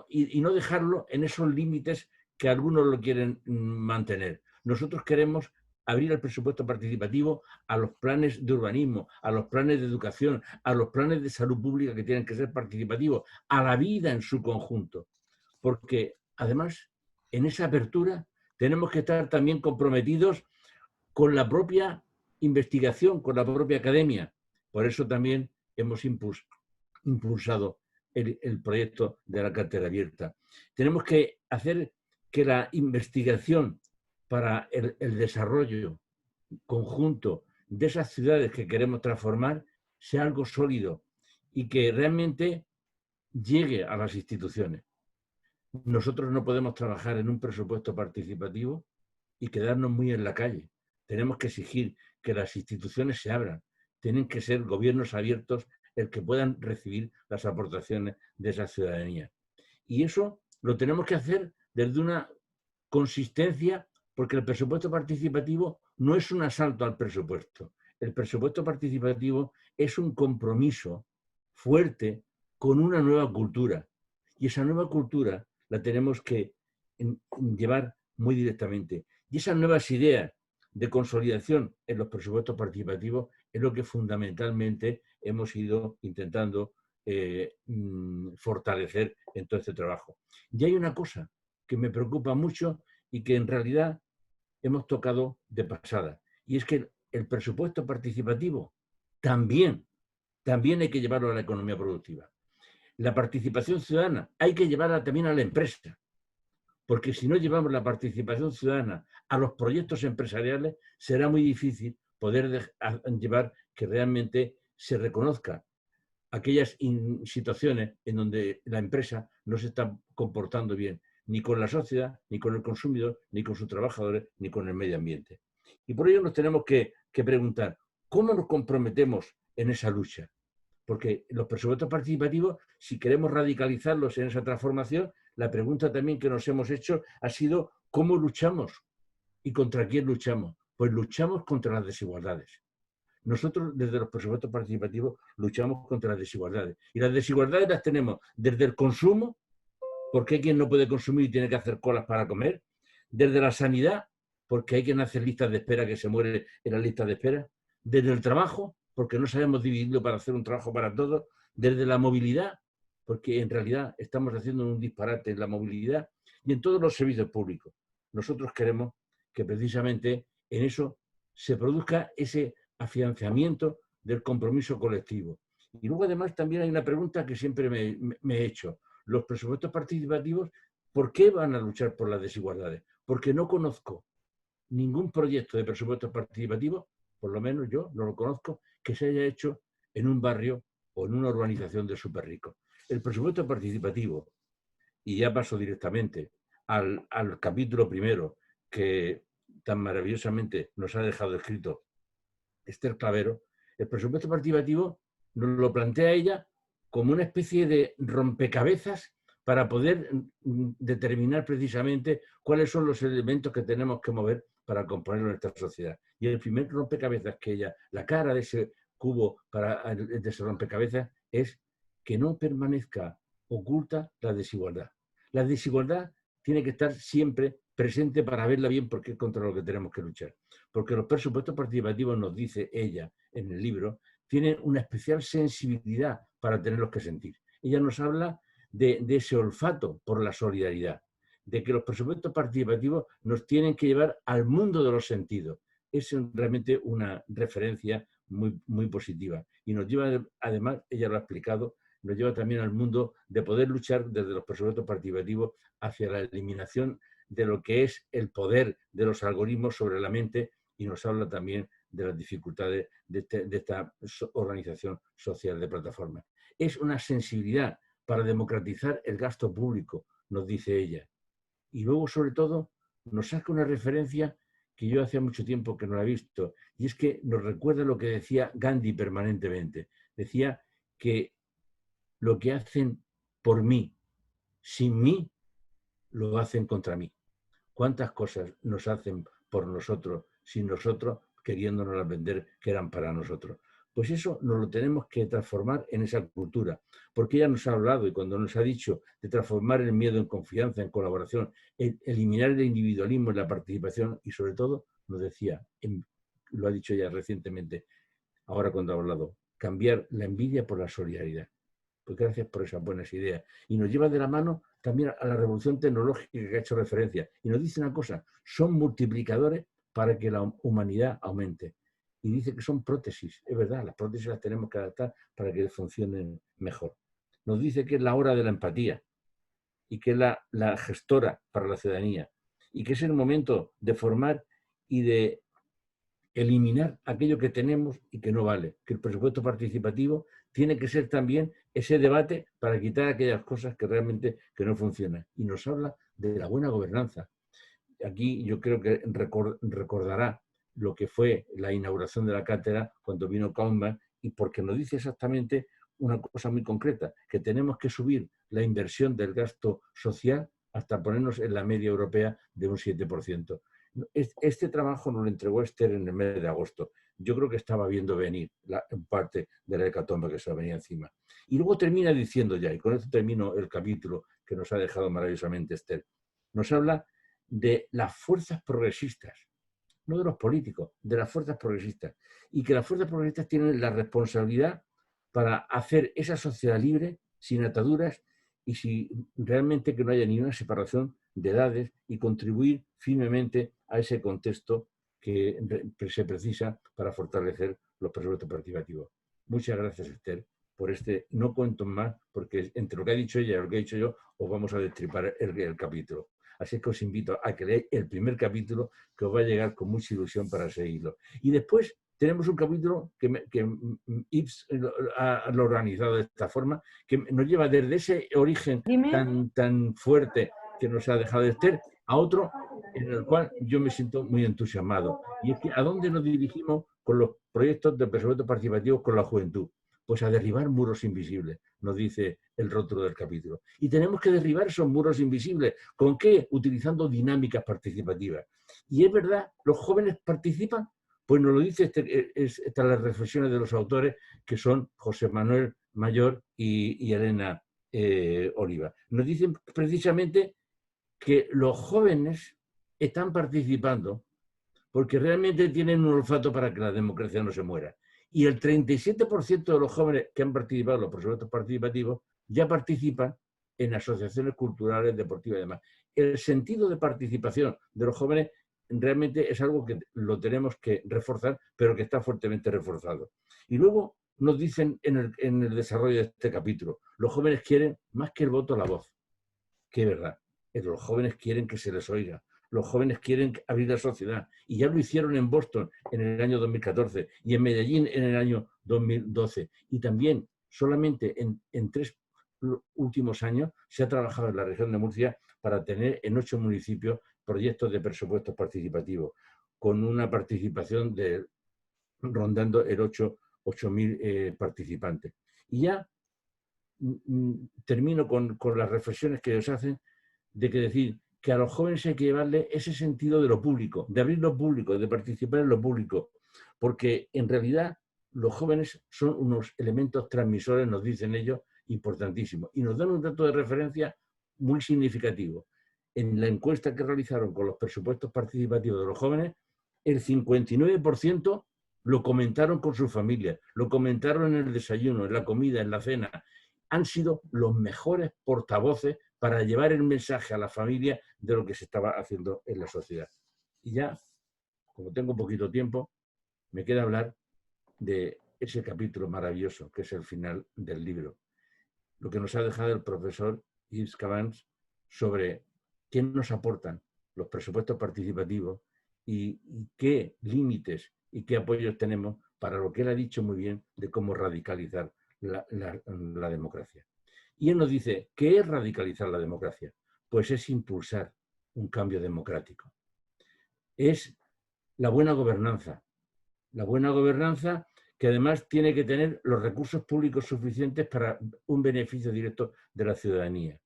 y no dejarlo en esos límites que algunos lo quieren mantener. Nosotros queremos abrir el presupuesto participativo a los planes de urbanismo, a los planes de educación, a los planes de salud pública, que tienen que ser participativos, a la vida en su conjunto. Porque además, en esa apertura tenemos que estar también comprometidos con la propia investigación, con la propia academia. Por eso también hemos impulsado el proyecto de la Cátedra Abierta. Tenemos que hacer que la investigación para el desarrollo conjunto de esas ciudades que queremos transformar sea algo sólido y que realmente llegue a las instituciones. Nosotros no podemos trabajar en un presupuesto participativo y quedarnos muy en la calle. Tenemos que exigir que las instituciones se abran. tienen que ser gobiernos abiertos el que puedan recibir las aportaciones de esa ciudadanía. Y eso lo tenemos que hacer desde una consistencia, porque el presupuesto participativo no es un asalto al presupuesto. El presupuesto participativo es un compromiso fuerte con una nueva cultura. Y esa nueva cultura la tenemos que llevar muy directamente. Y esas nuevas ideas de consolidación en los presupuestos participativos es lo que fundamentalmente hemos ido intentando fortalecer en todo este trabajo. Y hay una cosa que me preocupa mucho y que en realidad hemos tocado de pasada, y es que el presupuesto participativo también hay que llevarlo a la economía productiva. La participación ciudadana hay que llevarla también a la empresa, porque si no llevamos la participación ciudadana a los proyectos empresariales, será muy difícil poder llevar que realmente se reconozca aquellas situaciones en donde la empresa no se está comportando bien, ni con la sociedad, ni con el consumidor, ni con sus trabajadores, ni con el medio ambiente. Y por ello nos tenemos que preguntar, ¿cómo nos comprometemos en esa lucha? Porque los presupuestos participativos, si queremos radicalizarlos en esa transformación, la pregunta también que nos hemos hecho ha sido ¿cómo luchamos? ¿Y contra quién luchamos? Pues luchamos contra las desigualdades. Nosotros desde los presupuestos participativos luchamos contra las desigualdades. Y las desigualdades las tenemos desde el consumo, porque hay quien no puede consumir y tiene que hacer colas para comer, desde la sanidad, porque hay quien hace listas de espera que se muere en las listas de espera, desde el trabajo, porque no sabemos dividirlo para hacer un trabajo para todos, desde la movilidad, porque en realidad estamos haciendo un disparate en la movilidad y en todos los servicios públicos. Nosotros queremos que precisamente en eso se produzca ese afianzamiento del compromiso colectivo. Y luego además también hay una pregunta que siempre me he hecho. Los presupuestos participativos, ¿por qué van a luchar por las desigualdades? Porque no conozco ningún proyecto de presupuestos participativos, por lo menos yo no lo conozco, que se haya hecho en un barrio o en una urbanización de súper ricos. El presupuesto participativo, y ya paso directamente al capítulo primero que tan maravillosamente nos ha dejado escrito Esther Clavero, el presupuesto participativo nos lo plantea ella como una especie de rompecabezas para poder determinar precisamente cuáles son los elementos que tenemos que mover para componer nuestra sociedad. Y el primer rompecabezas que ella, la cara de ese cubo de ese rompecabezas es que no permanezca oculta la desigualdad. La desigualdad tiene que estar siempre presente para verla bien, porque es contra lo que tenemos que luchar. Porque los presupuestos participativos, nos dice ella en el libro, tienen una especial sensibilidad para tenerlos que sentir. Ella nos habla de ese olfato por la solidaridad, de que los presupuestos participativos nos tienen que llevar al mundo de los sentidos. Es realmente una referencia muy, muy positiva. Y nos lleva, además, ella lo ha explicado, nos lleva también al mundo de poder luchar desde los presupuestos participativos hacia la eliminación de lo que es el poder de los algoritmos sobre la mente, y nos habla también de las dificultades de esta organización social de plataformas. Es una sensibilidad para democratizar el gasto público, nos dice ella. Y luego, sobre todo, nos saca una referencia que yo hacía mucho tiempo que no la he visto, y es que nos recuerda lo que decía Gandhi permanentemente. Decía que lo que hacen por mí, sin mí, lo hacen contra mí. ¿Cuántas cosas nos hacen por nosotros, sin nosotros, queriéndonos vender que eran para nosotros? Pues eso nos lo tenemos que transformar en esa cultura, porque ella nos ha hablado, y cuando nos ha dicho de transformar el miedo en confianza, en colaboración, eliminar el individualismo en la participación, y sobre todo nos decía, lo ha dicho ella recientemente, ahora cuando ha hablado, cambiar la envidia por la solidaridad. Pues gracias por esas buenas ideas. Y nos lleva de la mano también a la revolución tecnológica que ha hecho referencia. Y nos dice una cosa, son multiplicadores para que la humanidad aumente. Y dice que son prótesis. Es verdad, las prótesis las tenemos que adaptar para que funcionen mejor. Nos dice que es la hora de la empatía y que es la gestora para la ciudadanía. Y que es el momento de formar y de eliminar aquello que tenemos y que no vale. Que el presupuesto participativo tiene que ser también ese debate para quitar aquellas cosas que realmente que no funcionan. Y nos habla de la buena gobernanza. Aquí yo creo que recordará lo que fue la inauguración de la cátedra cuando vino Kaufman, y porque nos dice exactamente una cosa muy concreta, que tenemos que subir la inversión del gasto social hasta ponernos en la media europea de un 7%. Este trabajo nos lo entregó Esther en el mes de agosto. Yo creo que estaba viendo venir en parte de la hecatombe que se venía encima. Y luego termina diciendo ya, y con esto termino el capítulo que nos ha dejado maravillosamente Esther, nos habla de las fuerzas progresistas, no de los políticos, de las fuerzas progresistas, y que las fuerzas progresistas tienen la responsabilidad para hacer esa sociedad libre, sin ataduras, y si realmente que no haya ninguna separación de edades, y contribuir firmemente a ese contexto que se precisa para fortalecer los presupuestos participativos. Muchas gracias, Esther, por este. No cuento más, porque entre lo que ha dicho ella y lo que he dicho yo, os vamos a destripar el capítulo. Así que os invito a que leáis el primer capítulo, que os va a llegar con mucha ilusión para seguirlo. Y después tenemos un capítulo que Yves lo ha organizado de esta forma, que nos lleva desde ese origen tan fuerte que nos ha dejado Esther a otro en el cual yo me siento muy entusiasmado. Y es que ¿a dónde nos dirigimos con los proyectos de presupuestos participativos con la juventud? Pues a derribar muros invisibles, nos dice el rótulo del capítulo. Y tenemos que derribar esos muros invisibles. ¿Con qué? Utilizando dinámicas participativas. Y es verdad, ¿los jóvenes participan? Pues nos lo dice estas las reflexiones de los autores, que son José Manuel Mayor y Elena Oliva. Nos dicen precisamente que los jóvenes están participando porque realmente tienen un olfato para que la democracia no se muera. Y el 37% de los jóvenes que han participado en los presupuestos participativos ya participan en asociaciones culturales, deportivas y demás. El sentido de participación de los jóvenes realmente es algo que lo tenemos que reforzar, pero que está fuertemente reforzado. Y luego nos dicen en el desarrollo de este capítulo, los jóvenes quieren más que el voto, la voz. Que es verdad, pero los jóvenes quieren que se les oiga. Los jóvenes quieren abrir la sociedad, y ya lo hicieron en Boston en el año 2014 y en Medellín en el año 2012. Y también solamente en 3 últimos años se ha trabajado en la región de Murcia para tener en 8 municipios proyectos de presupuestos participativos, con una participación rondando el 8.000 participantes. Y ya termino con las reflexiones que ellos hacen, de que decir que a los jóvenes hay que llevarle ese sentido de lo público, de abrir lo público, de participar en lo público, porque en realidad los jóvenes son unos elementos transmisores, nos dicen ellos, importantísimos, y nos dan un dato de referencia muy significativo. En la encuesta que realizaron con los presupuestos participativos de los jóvenes, el 59% lo comentaron con su familia, lo comentaron en el desayuno, en la comida, en la cena. Han sido los mejores portavoces para llevar el mensaje a la familia de lo que se estaba haciendo en la sociedad. Y ya, como tengo poquito tiempo, me queda hablar de ese capítulo maravilloso que es el final del libro. Lo que nos ha dejado el profesor Yves Cavans sobre qué nos aportan los presupuestos participativos y qué límites y qué apoyos tenemos para lo que él ha dicho muy bien de cómo radicalizar la democracia. Y él nos dice, ¿qué es radicalizar la democracia? Pues es impulsar un cambio democrático. Es la buena gobernanza que además tiene que tener los recursos públicos suficientes para un beneficio directo de la ciudadanía.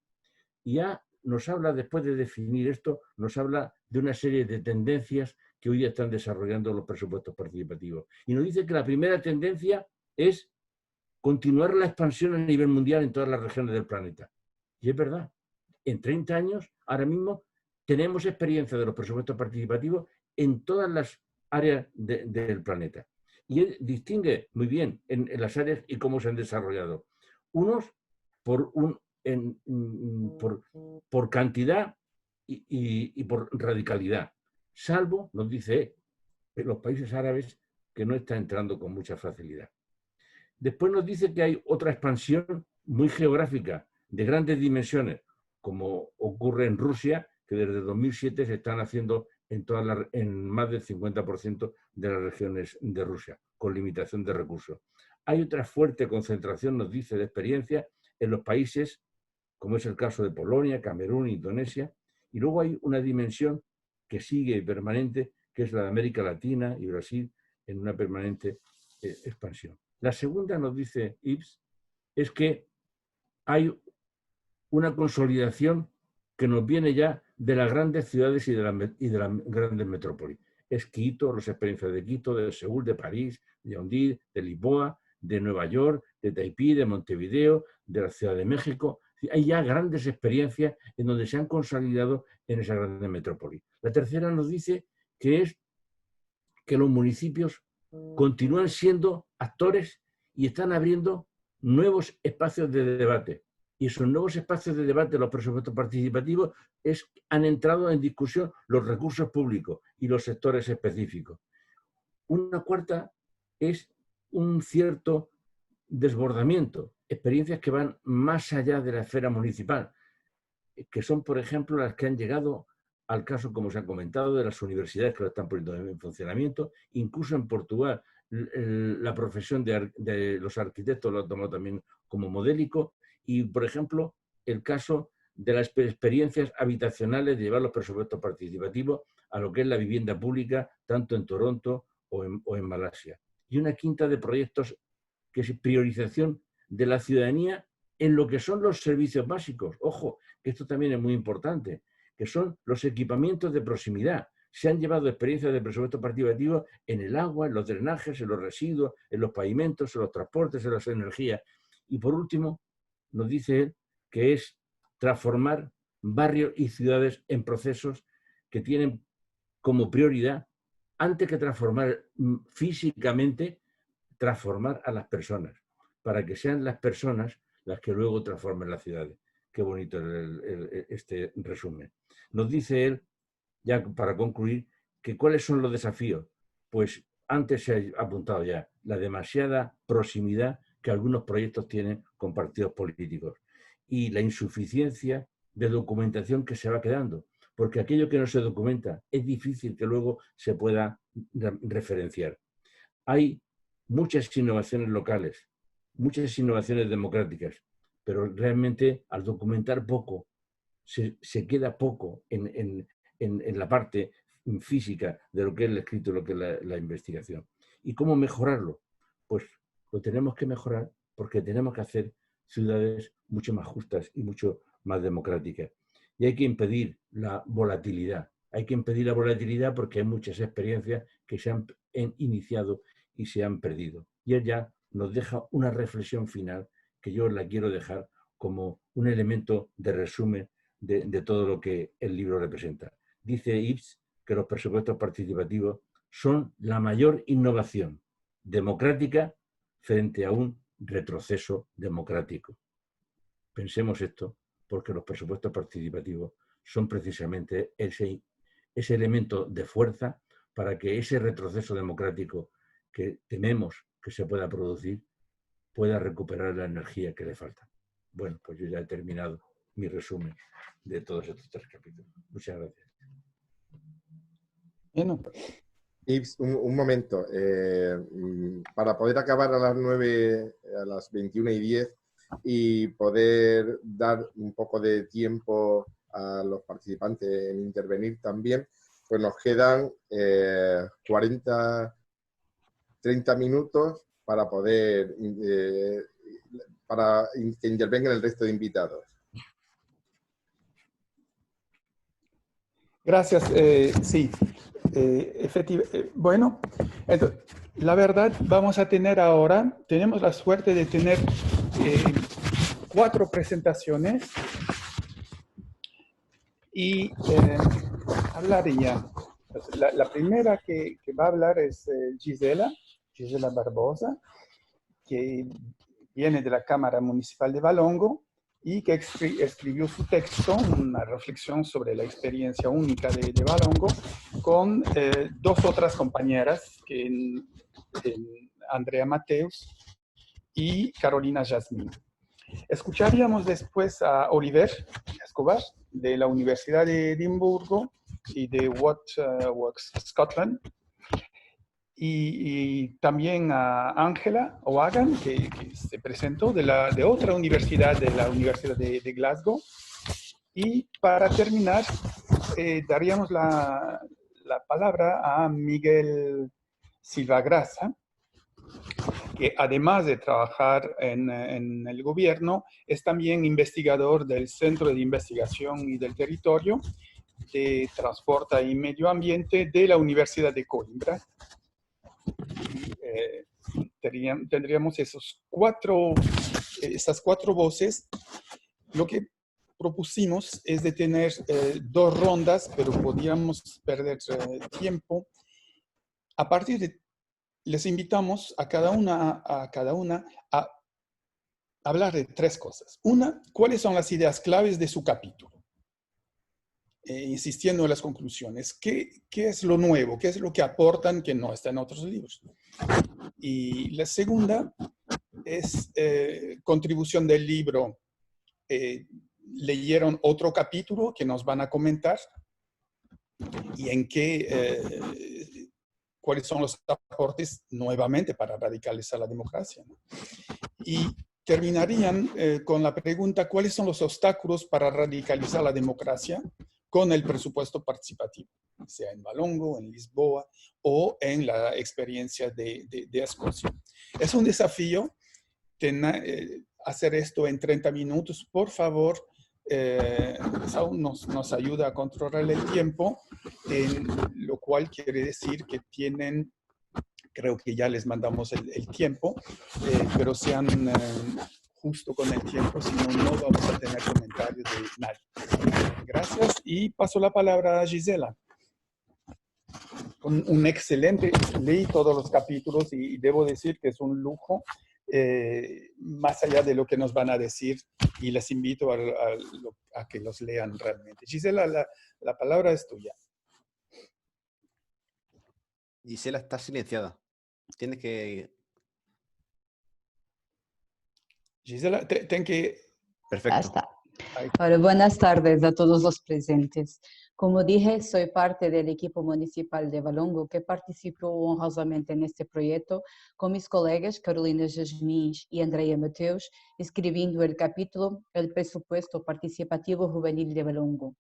Y ya nos habla, después de definir esto, nos habla de una serie de tendencias que hoy están desarrollando los presupuestos participativos. Y nos dice que la primera tendencia es continuar la expansión a nivel mundial en todas las regiones del planeta. Y es verdad, en 30 años, ahora mismo, tenemos experiencia de los presupuestos participativos en todas las áreas del planeta. Y él distingue muy bien en las áreas y cómo se han desarrollado. Unos por cantidad y por radicalidad, salvo, nos dice, en los países árabes, que no está entrando con mucha facilidad. Después nos dice que hay otra expansión muy geográfica, de grandes dimensiones, como ocurre en Rusia, que desde 2007 se están haciendo en más del 50% de las regiones de Rusia, con limitación de recursos. Hay otra fuerte concentración, nos dice, de experiencia en los países, como es el caso de Polonia, Camerún, Indonesia, y luego hay una dimensión que sigue permanente, que es la de América Latina y Brasil en una permanente expansión. La segunda, nos dice Ives, es que hay una consolidación que nos viene ya de las grandes ciudades y de las grandes metrópolis. Es Quito, las experiencias de Quito, de Seúl, de París, de Yaoundé, de Lisboa, de Nueva York, de Taipei, de Montevideo, de la Ciudad de México. Hay ya grandes experiencias en donde se han consolidado en esa grandes metrópolis. La tercera nos dice que es que los municipios continúan siendo actores y están abriendo nuevos espacios de debate. Y esos nuevos espacios de debate, los presupuestos participativos, han entrado en discusión los recursos públicos y los sectores específicos. Una cuarta es un cierto desbordamiento, experiencias que van más allá de la esfera municipal, que son, por ejemplo, las que han llegado al caso, como se ha comentado, de las universidades que lo están poniendo en funcionamiento. Incluso en Portugal, la profesión de los arquitectos lo ha tomado también como modélico. Y, por ejemplo, el caso de las experiencias habitacionales de llevar los presupuestos participativos a lo que es la vivienda pública, tanto en Toronto o en Malasia. Y una quinta de proyectos que es priorización de la ciudadanía en lo que son los servicios básicos. Ojo, que esto también es muy importante, que son los equipamientos de proximidad. Se han llevado experiencias de presupuesto participativo en el agua, en los drenajes, en los residuos, en los pavimentos, en los transportes, en las energías. Y por último, nos dice él que es transformar barrios y ciudades en procesos que tienen como prioridad, antes que transformar físicamente, transformar a las personas, para que sean las personas las que luego transformen las ciudades. Qué bonito este resumen. Nos dice él, ya para concluir, que cuáles son los desafíos. Pues antes se ha apuntado ya, la demasiada proximidad que algunos proyectos tienen con partidos políticos y la insuficiencia de documentación que se va quedando, porque aquello que no se documenta es difícil que luego se pueda referenciar. Hay muchas innovaciones locales, muchas innovaciones democráticas, pero realmente al documentar poco, se queda poco en la parte física de lo que es el escrito, lo que es la investigación. ¿Y cómo mejorarlo? Pues lo tenemos que mejorar porque tenemos que hacer ciudades mucho más justas y mucho más democráticas. Y hay que impedir la volatilidad. Hay que impedir la volatilidad porque hay muchas experiencias que se han iniciado y se han perdido. Y él ya nos deja una reflexión final que yo la quiero dejar como un elemento de resumen de todo lo que el libro representa. Dice Ives que los presupuestos participativos son la mayor innovación democrática frente a un retroceso democrático. Pensemos esto, porque los presupuestos participativos son precisamente ese elemento de fuerza para que ese retroceso democrático que tememos que se pueda producir pueda recuperar la energía que le falta. Bueno, pues yo ya he terminado mi resumen de todos estos 3 capítulos. Muchas gracias. Bueno. Ives, un momento. Para poder acabar a las 9, a las 21:10 y poder dar un poco de tiempo a los participantes en intervenir también, pues nos quedan 30 minutos para poder para que intervengan el resto de invitados. Gracias. Sí, bueno, entonces, la verdad vamos a tener ahora, tenemos la suerte de tener 4 presentaciones y hablaría. La primera que va a hablar es Gisela Barbosa, que viene de la Cámara Municipal de Valongo y que escribió su texto, una reflexión sobre la experiencia única de Valongo, con 2 otras compañeras, Andrea Mateus y Carolina Jasmine. Escucharíamos después a Oliver Escobar, de la Universidad de Edimburgo y de Works Scotland, y también a Ángela O'Hagan, que se presentó de otra universidad, de la Universidad de Glasgow. Y para terminar, daríamos la la palabra a Miguel Silva Grasa, que además de trabajar en el gobierno, es también investigador del Centro de Investigación y del Territorio de Transporte y Medio Ambiente de la Universidad de Coimbra. Tendríamos esas cuatro voces. Lo que propusimos es de tener 2 rondas, pero podíamos perder tiempo. A partir de les invitamos a cada una a hablar de 3 cosas. Una, ¿cuáles son las ideas claves de su capítulo? Insistiendo en las conclusiones. ¿Qué es lo nuevo? ¿Qué es lo que aportan que no está en otros libros? Y la segunda es contribución del libro. Leyeron otro capítulo que nos van a comentar y en qué... cuáles son los aportes nuevamente para radicalizar la democracia, ¿no? Y terminarían con la pregunta, ¿cuáles son los obstáculos para radicalizar la democracia con el presupuesto participativo? Sea en Valongo, en Lisboa o en la experiencia de Escocia. Es un desafío hacer esto en 30 minutos. Por favor, Saúl nos ayuda a controlar el tiempo, lo cual quiere decir que tienen, creo que ya les mandamos el tiempo, pero sean justo con el tiempo, si no, no vamos a tener comentarios de nadie. Gracias y paso la palabra a Gisela. Un excelente, leí todos los capítulos y debo decir que es un lujo, más allá de lo que nos van a decir, y les invito a que los lean realmente. Gisela, la palabra es tuya. Gisela está silenciada. Tienes que... Gisela, ten que... Perfecto. Ya está. Ahora, buenas tardes a todos los presentes. Como dije, soy parte del equipo municipal de Valongo que participó honrosamente en este proyecto con mis colegas Carolina Jasmins y Andrea Mateus, escribiendo el capítulo El presupuesto participativo juvenil de Valongo.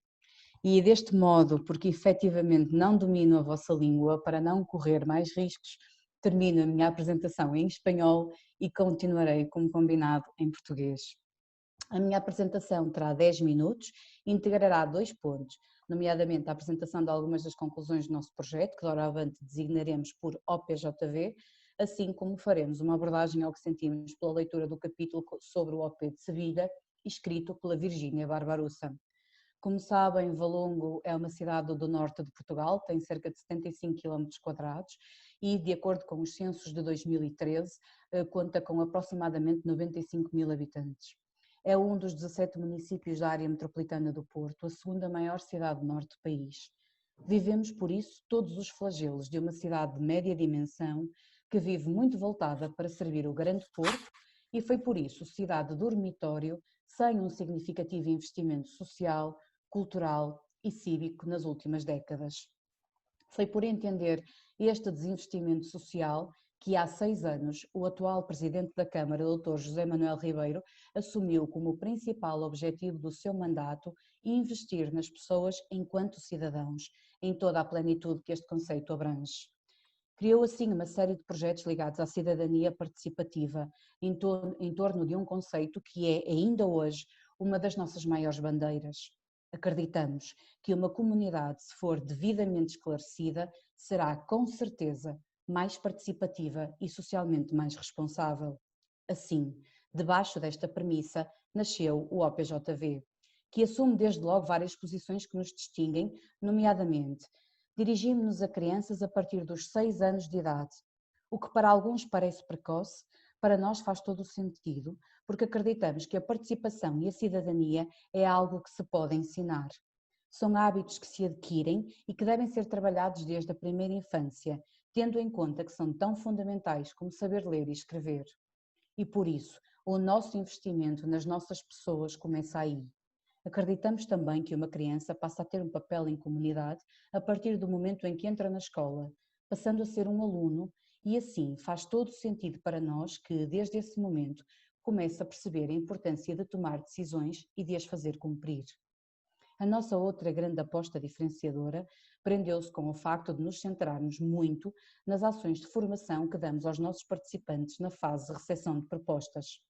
E deste modo, porque efetivamente não domino a vossa língua, para não correr mais riscos, termino a minha apresentação em espanhol e continuarei, como combinado, em português. A minha apresentação terá 10 minutos e integrará 2 pontos, nomeadamente a apresentação de algumas das conclusões do nosso projeto, que doravante designaremos por OPJV, assim como faremos uma abordagem ao que sentimos pela leitura do capítulo sobre o OP de Sevilha, escrito pela Virgínia Barbarossa. Como sabem, Valongo é uma cidade do norte de Portugal, tem cerca de 75 km² e, de acordo com os censos de 2013, conta com aproximadamente 95 mil habitantes. É um dos 17 municípios da área metropolitana do Porto, a segunda maior cidade do norte do país. Vivemos, por isso, todos os flagelos de uma cidade de média dimensão que vive muito voltada para servir o grande Porto e foi por isso cidade dormitório sem um significativo investimento social, cultural e cívico nas últimas décadas. Foi por entender este desinvestimento social que há 6 anos o atual Presidente da Câmara, Dr. José Manuel Ribeiro, assumiu como principal objetivo do seu mandato investir nas pessoas enquanto cidadãos, em toda a plenitude que este conceito abrange. Criou assim uma série de projetos ligados à cidadania participativa, em torno de um conceito que é, ainda hoje, uma das nossas maiores bandeiras. Acreditamos que uma comunidade, se for devidamente esclarecida, será com certeza mais participativa e socialmente mais responsável. Assim, debaixo desta premissa, nasceu o OPJV, que assume desde logo várias posições que nos distinguem, nomeadamente, dirigimos-nos a crianças a partir dos 6 anos de idade, o que para alguns parece precoce, para nós faz todo o sentido, porque acreditamos que a participação e a cidadania é algo que se pode ensinar. São hábitos que se adquirem e que devem ser trabalhados desde a primeira infância, tendo em conta que são tão fundamentais como saber ler e escrever. E por isso, o nosso investimento nas nossas pessoas começa aí. Acreditamos também que uma criança passa a ter um papel em comunidade a partir do momento em que entra na escola, passando a ser um aluno, e assim faz todo o sentido para nós que, desde esse momento, comece a perceber a importância de tomar decisões e de as fazer cumprir. A nossa outra grande aposta diferenciadora prendeu-se com o facto de nos centrarmos muito nas ações de formação que damos aos nossos participantes na fase de recepção de propostas.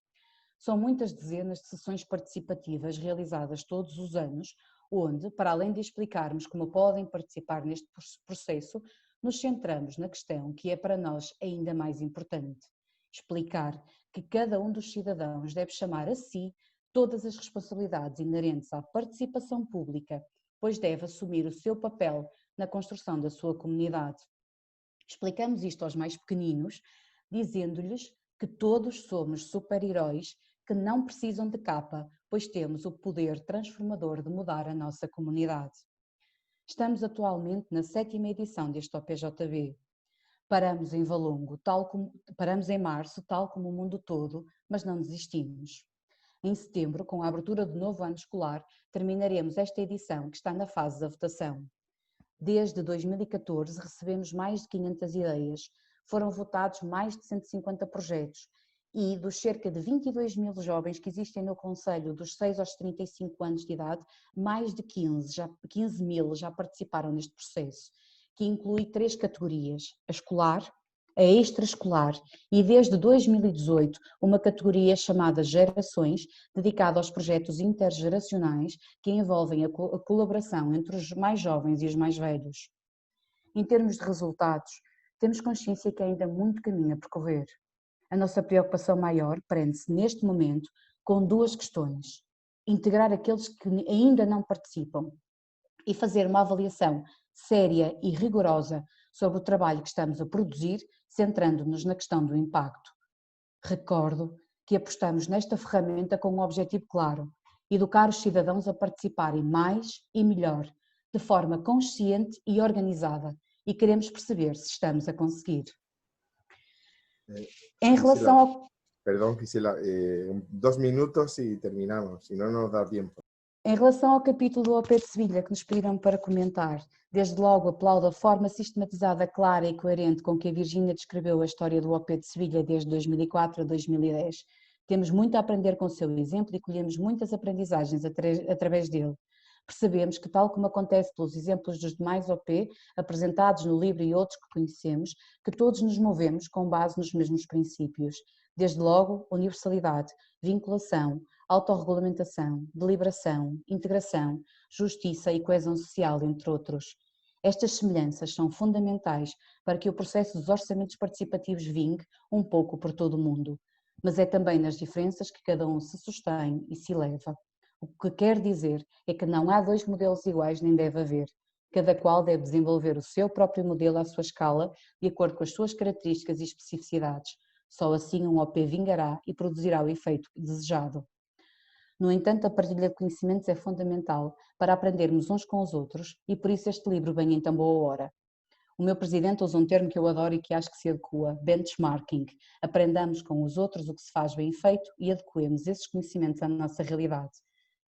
São muitas dezenas de sessões participativas realizadas todos os anos, onde, para além de explicarmos como podem participar neste processo, nos centramos na questão que é para nós ainda mais importante: explicar que cada um dos cidadãos deve chamar a si todas as responsabilidades inerentes à participação pública, pois deve assumir o seu papel na construção da sua comunidade. Explicamos isto aos mais pequeninos, dizendo-lhes que todos somos super-heróis que não precisam de capa, pois temos o poder transformador de mudar a nossa comunidade. Estamos atualmente na 7ª edição deste OPJV. Paramos em Valongo, paramos em março, tal como o mundo todo, mas não desistimos. Em setembro, com a abertura do novo ano escolar, terminaremos esta edição que está na fase da votação. Desde 2014 recebemos mais de 500 ideias, foram votados mais de 150 projetos e dos cerca de 22.000 jovens que existem no concelho dos 6 aos 35 anos de idade, mais de 15.000 já participaram neste processo, que inclui 3 categorias: a escolar, a extraescolar e desde 2018 uma categoria chamada Gerações, dedicada aos projetos intergeracionais que envolvem a colaboração entre os mais jovens e os mais velhos. Em termos de resultados, temos consciência que ainda há muito caminho a percorrer. A nossa preocupação maior prende-se neste momento com 2 questões: integrar aqueles que ainda não participam e fazer uma avaliação séria e rigorosa sobre o trabalho que estamos a produzir, centrando-nos na questão do impacto. Recordo que apostamos nesta ferramenta com um objetivo claro: educar os cidadãos a participarem mais e melhor, de forma consciente e organizada, e queremos perceber se estamos a conseguir. Em relação ao... Perdón, Gisela, 2 minutos y terminamos, si no nos da tiempo. Em relação ao capítulo do OP de Sevilha que nos pediram para comentar, desde logo aplaudo a forma sistematizada, clara e coerente com que a Virgínia descreveu a história do OP de Sevilha desde 2004 a 2010. Temos muito a aprender com o seu exemplo e colhemos muitas aprendizagens através dele. Percebemos que, tal como acontece pelos exemplos dos demais OP, apresentados no livro e outros que conhecemos, que todos nos movemos com base nos mesmos princípios. Desde logo, universalidade, vinculação, autorregulamentação, deliberação, integração, justiça e coesão social, entre outros. Estas semelhanças são fundamentais para que o processo dos orçamentos participativos vingue um pouco por todo o mundo, mas é também nas diferenças que cada um se sustém e se eleva. O que quer dizer é que não há 2 modelos iguais, nem deve haver. Cada qual deve desenvolver o seu próprio modelo à sua escala, de acordo com as suas características e especificidades. Só assim um OP vingará e produzirá o efeito desejado. No entanto, a partilha de conhecimentos é fundamental para aprendermos uns com os outros e por isso este livro vem em tão boa hora. O meu presidente usa um termo que eu adoro e que acho que se adequa: benchmarking. Aprendamos com os outros o que se faz bem feito e adequemos esses conhecimentos à nossa realidade.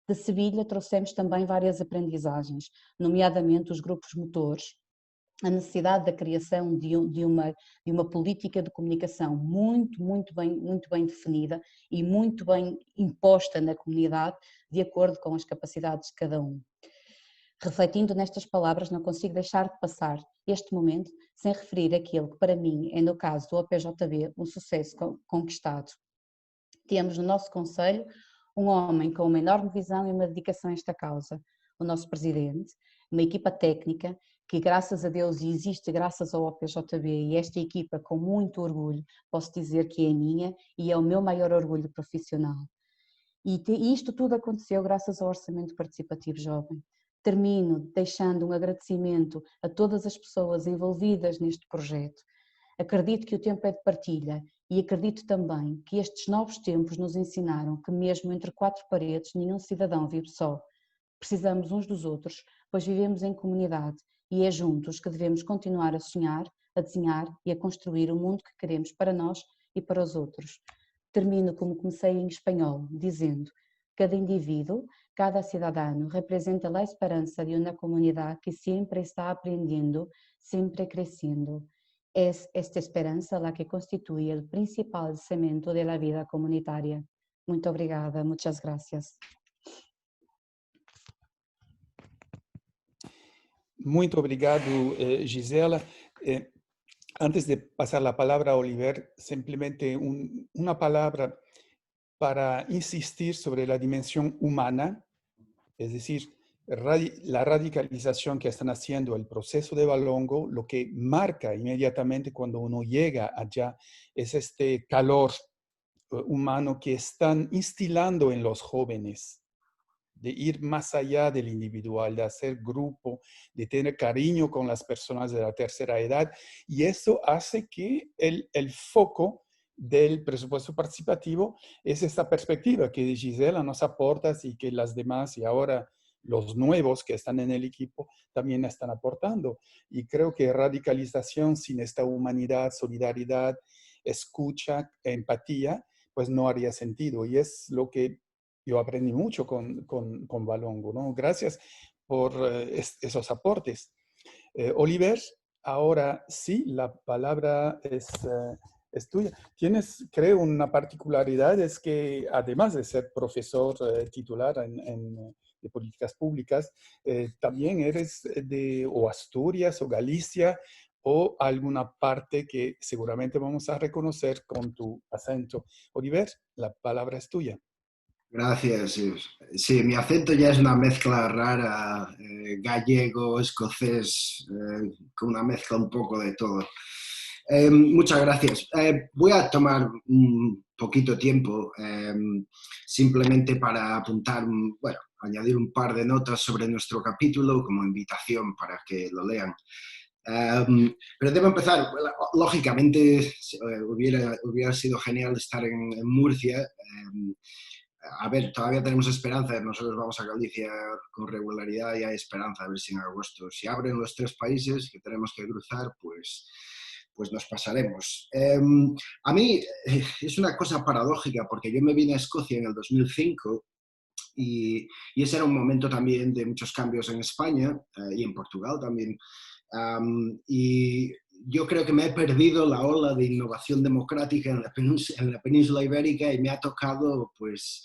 De Sevilha trouxemos também várias aprendizagens, nomeadamente os grupos motores, a necessidade da criação de uma política de comunicação muito bem definida e muito bem imposta na comunidade, de acordo com as capacidades de cada um. Refletindo nestas palavras, não consigo deixar de passar este momento sem referir aquilo que para mim é, no caso do OPJV, um sucesso conquistado. Temos no nosso concelho um homem com uma enorme visão e uma dedicação a esta causa, o nosso presidente, uma equipa técnica que, graças a Deus, e existe graças ao OPJV, e esta equipa, com muito orgulho, posso dizer que é minha e é o meu maior orgulho profissional. E isto tudo aconteceu graças ao Orçamento Participativo Jovem. Termino deixando um agradecimento a todas as pessoas envolvidas neste projeto. Acredito que o tempo é de partilha e acredito também que estes novos tempos nos ensinaram que mesmo entre 4 paredes nenhum cidadão vive só. Precisamos uns dos outros, pois vivemos em comunidade e é juntos que devemos continuar a sonhar, a desenhar e a construir o mundo que queremos para nós e para os outros. Termino como comecei em espanhol, dizendo: cada indivíduo, cada cidadano representa a esperança de uma comunidade que sempre está aprendendo, sempre crescendo. Es esta esperança la que constituye el principal cemento de la vida comunitaria. Muito obrigada, muchas gracias. Muito obrigado, Gisela. Antes de pasar la palabra a Oliver, simplemente una palabra para insistir sobre la dimensión humana, es decir, la radicalización que están haciendo el proceso de Valongo. Lo que marca inmediatamente cuando uno llega allá es este calor humano que están instilando en los jóvenes, de ir más allá del individual, de hacer grupo, de tener cariño con las personas de la tercera edad. Y eso hace que el foco del presupuesto participativo es esta perspectiva que Gisela nos aporta y que las demás y ahora los nuevos que están en el equipo también están aportando. Y creo que radicalización sin esta humanidad, solidaridad, escucha, empatía, pues no haría sentido. Y es lo que yo aprendí mucho con Valongo, ¿no? Gracias por esos aportes. Oliver, ahora sí, la palabra es tuya. Tienes, creo, una particularidad, es que además de ser profesor titular de políticas públicas, también eres de o Asturias o Galicia o alguna parte que seguramente vamos a reconocer con tu acento. Oliver, la palabra es tuya. Gracias. Sí, mi acento ya es una mezcla rara, gallego, escocés, con una mezcla un poco de todo. Muchas gracias. Voy a tomar un poquito tiempo simplemente para apuntar, bueno, añadir un par de notas sobre nuestro capítulo como invitación para que lo lean. Pero debo empezar, lógicamente hubiera sido genial estar en Murcia. A ver, todavía tenemos esperanza, nosotros vamos a Galicia con regularidad y hay esperanza, a ver si en agosto, si abren los 3 países que tenemos que cruzar, pues nos pasaremos. A mí es una cosa paradójica, porque yo me vine a Escocia en el 2005 y ese era un momento también de muchos cambios en España y en Portugal también. Y yo creo que me he perdido la ola de innovación democrática en la península ibérica y me ha tocado pues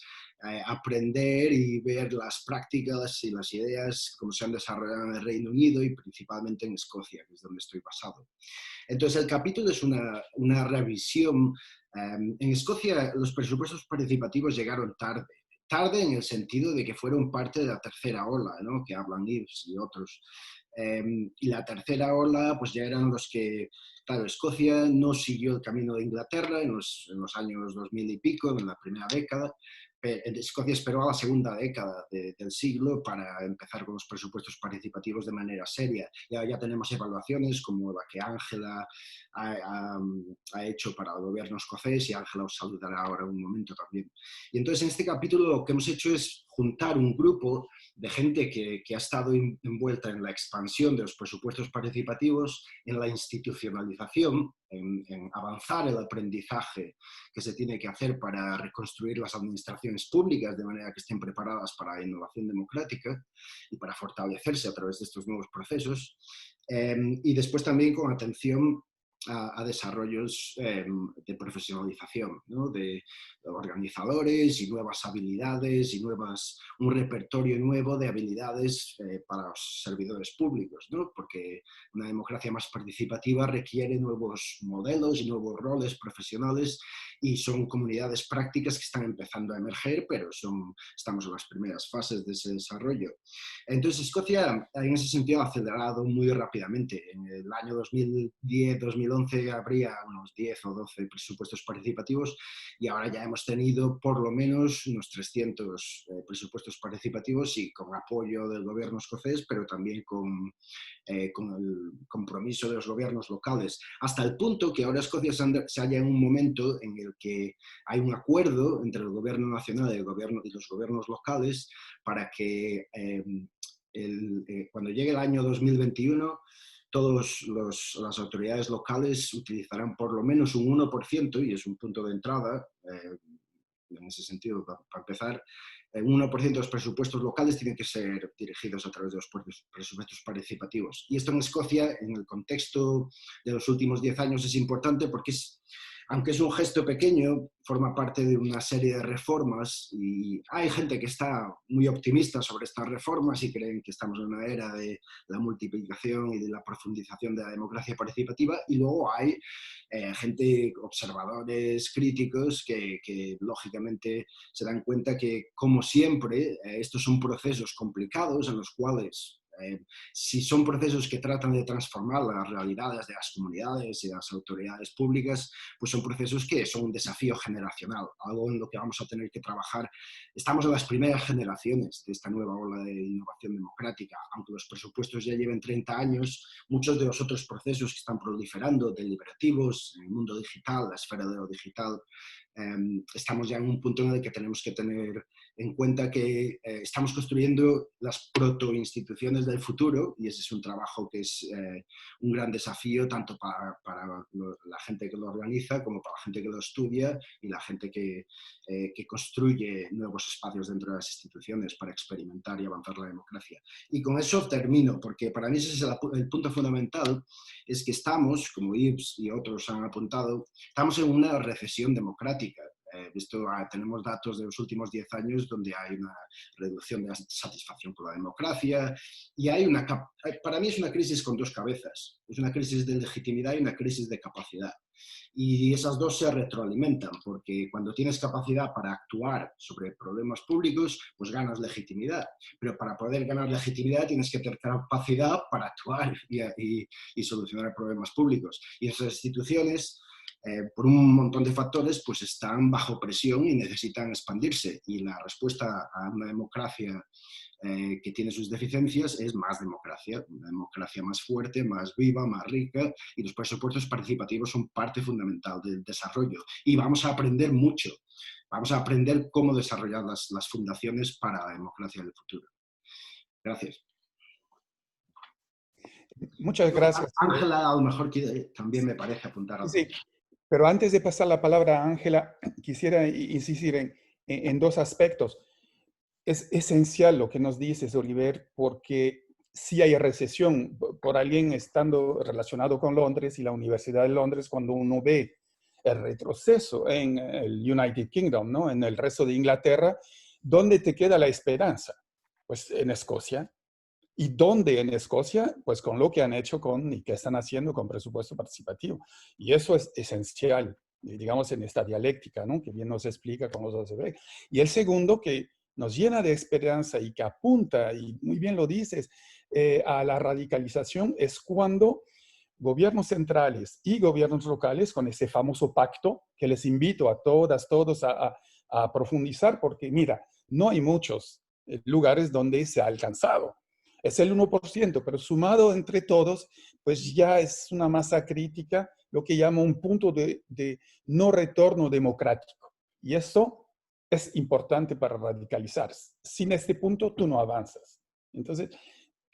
aprender y ver las prácticas y las ideas como se han desarrollado en el Reino Unido y principalmente en Escocia, que es donde estoy basado. Entonces el capítulo es una revisión. En Escocia los presupuestos participativos llegaron tarde en el sentido de que fueron parte de la tercera ola, ¿no? Que hablan Yves y otros. Y la tercera ola, pues ya eran los que, claro, Escocia no siguió el camino de Inglaterra en los años 2000 y pico, en la primera década. Escocia esperó a la segunda década del siglo para empezar con los presupuestos participativos de manera seria. Ya tenemos evaluaciones como la que Ángela ha hecho para el gobierno escocés, y Ángela os saludará ahora un momento también. Y entonces en este capítulo lo que hemos hecho es juntar un grupo de gente que ha estado envuelta en la expansión de los presupuestos participativos, en la institucionalización, en avanzar el aprendizaje que se tiene que hacer para reconstruir las administraciones públicas de manera que estén preparadas para la innovación democrática y para fortalecerse a través de estos nuevos procesos. Y después también con atención a desarrollos de profesionalización, ¿no? De organizadores y nuevas habilidades y un repertorio nuevo de habilidades para los servidores públicos, ¿no? Porque una democracia más participativa requiere nuevos modelos y nuevos roles profesionales, y son comunidades prácticas que están empezando a emerger, pero estamos en las primeras fases de ese desarrollo. Entonces Escocia en ese sentido ha acelerado muy rápidamente. En el año 2010-2011 habría unos 10 o 12 presupuestos participativos, y ahora ya hemos tenido por lo menos unos 300 presupuestos participativos, y con apoyo del gobierno escocés, pero también con el compromiso de los gobiernos locales, hasta el punto que ahora Escocia se halla en un momento en el que hay un acuerdo entre el gobierno nacional y los gobiernos locales para que cuando llegue el año 2021 todas las autoridades locales utilizarán por lo menos un 1%, y es un punto de entrada, en ese sentido, para empezar, un 1% de los presupuestos locales tienen que ser dirigidos a través de los presupuestos participativos. Y esto en Escocia, en el contexto de los últimos 10 años, es importante porque aunque es un gesto pequeño, forma parte de una serie de reformas y hay gente que está muy optimista sobre estas reformas y creen que estamos en una era de la multiplicación y de la profundización de la democracia participativa, y luego hay gente, observadores críticos que lógicamente se dan cuenta que, como siempre, estos son procesos complicados en los cuales si son procesos que tratan de transformar las realidades de las comunidades y de las autoridades públicas, pues son procesos que son un desafío generacional, algo en lo que vamos a tener que trabajar. Estamos en las primeras generaciones de esta nueva ola de innovación democrática. Aunque los presupuestos ya lleven 30 años, muchos de los otros procesos que están proliferando, deliberativos, en el mundo digital, la esfera de lo digital, estamos ya en un punto en el que tenemos que tener en cuenta que estamos construyendo las protoinstituciones del futuro, y ese es un trabajo que es un gran desafío tanto para la gente que lo organiza como para la gente que lo estudia y la gente que construye nuevos espacios dentro de las instituciones para experimentar y avanzar la democracia. Y con eso termino, porque para mí ese es el punto fundamental, es que estamos, como Yves y otros han apuntado, estamos en una recesión democrática. Tenemos datos de los últimos 10 años donde hay una reducción de la satisfacción con la democracia y para mí es una crisis con dos cabezas. Es una crisis de legitimidad y una crisis de capacidad. Y esas dos se retroalimentan, porque cuando tienes capacidad para actuar sobre problemas públicos, pues ganas legitimidad. Pero para poder ganar legitimidad tienes que tener capacidad para actuar y solucionar problemas públicos. Y esas instituciones, por un montón de factores, pues están bajo presión y necesitan expandirse. Y la respuesta a una democracia que tiene sus deficiencias es más democracia, una democracia más fuerte, más viva, más rica, y los presupuestos participativos son parte fundamental del desarrollo. Y vamos a aprender mucho, vamos a aprender cómo desarrollar las fundaciones para la democracia del futuro. Gracias. Muchas gracias. Ángela, a lo mejor también me parece apuntar algo. Sí, pero antes de pasar la palabra a Ángela, quisiera insistir en dos aspectos. Es esencial lo que nos dices, Oliver, porque si hay recesión por alguien estando relacionado con Londres y la Universidad de Londres, cuando uno ve el retroceso en el United Kingdom, ¿no? En el resto de Inglaterra, ¿dónde te queda la esperanza? Pues en Escocia. ¿Y dónde en Escocia? Pues con lo que han hecho y que están haciendo con presupuesto participativo. Y eso es esencial, digamos, en esta dialéctica, ¿no? Que bien nos explica cómo se ve. Y el segundo, que nos llena de esperanza y que apunta, y muy bien lo dices, a la radicalización, es cuando gobiernos centrales y gobiernos locales, con ese famoso pacto que les invito a todas, todos a profundizar, porque mira, no hay muchos lugares donde se ha alcanzado. Es el 1%, pero sumado entre todos, pues ya es una masa crítica, lo que llamo un punto de no retorno democrático. Y eso es importante para radicalizarse. Sin este punto, tú no avanzas. Entonces,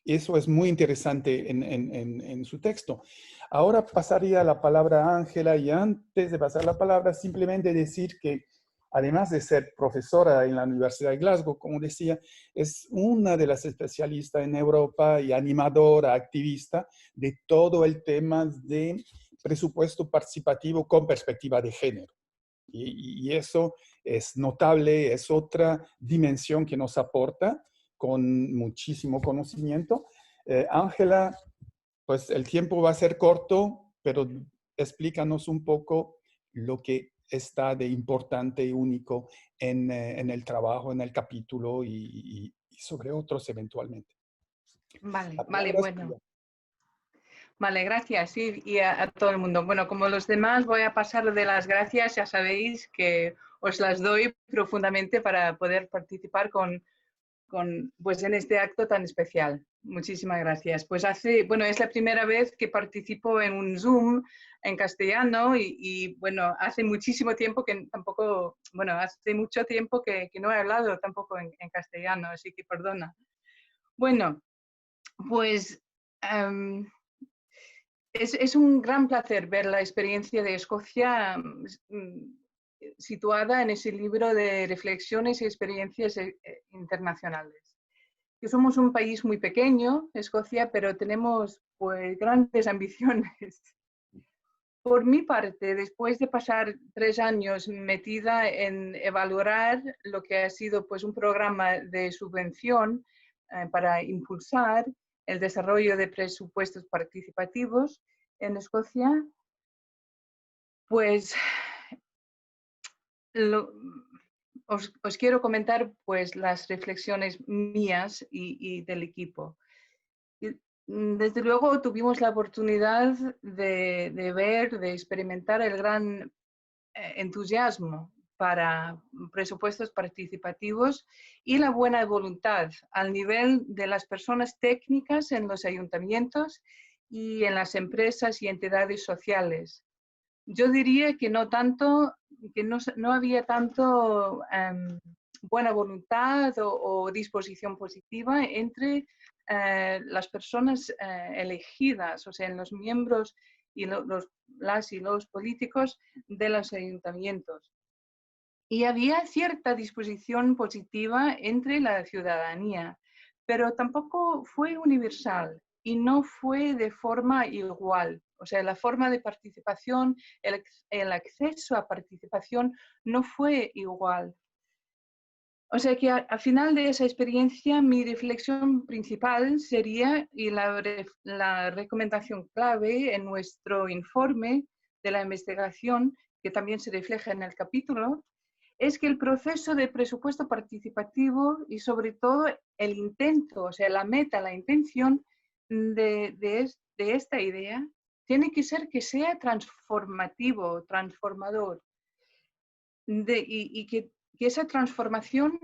eso es muy interesante en su texto. Ahora pasaría la palabra a Ángela, y antes de pasar la palabra, simplemente decir que además de ser profesora en la Universidad de Glasgow, como decía, es una de las especialistas en Europa y animadora, activista de todo el tema de presupuesto participativo con perspectiva de género. Y eso es notable, es otra dimensión que nos aporta con muchísimo conocimiento. Ángela, pues el tiempo va a ser corto, pero explícanos un poco lo que está de importante y único en el trabajo, en el capítulo y sobre otros eventualmente. Vale, bueno. Vale, gracias, sí, y a todo el mundo. Bueno, como los demás, voy a pasar de las gracias, ya sabéis que os las doy profundamente para poder participar pues en este acto tan especial. Muchísimas gracias. Pues es la primera vez que participo en un Zoom en castellano y bueno, hace muchísimo tiempo que tampoco, hace mucho tiempo que no he hablado tampoco en castellano, así que perdona. Bueno, pues es un gran placer ver la experiencia de Escocia situada en ese libro de reflexiones y experiencias internacionales. Que somos un país muy pequeño, Escocia, pero tenemos pues grandes ambiciones. por mi parte, después de pasar 3 años metida en evaluar lo que ha sido pues, un programa de subvención para impulsar el desarrollo de presupuestos participativos en Escocia, pues os quiero comentar pues, las reflexiones mías y del equipo. Desde luego tuvimos la oportunidad de ver, de experimentar el gran entusiasmo para presupuestos participativos y la buena voluntad al nivel de las personas técnicas en los ayuntamientos y en las empresas y entidades sociales. Yo diría que no había tanto buena voluntad o disposición positiva entre las personas elegidas, o sea, en los miembros y los políticos de los ayuntamientos. Y había cierta disposición positiva entre la ciudadanía, pero tampoco fue universal y no fue de forma igual. O sea, la forma de participación, el acceso a participación no fue igual. O sea que al final de esa experiencia, mi reflexión principal sería, y la recomendación clave en nuestro informe de la investigación, que también se refleja en el capítulo, es que el proceso de presupuesto participativo y sobre todo el intento, o sea, la meta, la intención de esta idea, tiene que ser que sea transformativo, transformador, y que esa transformación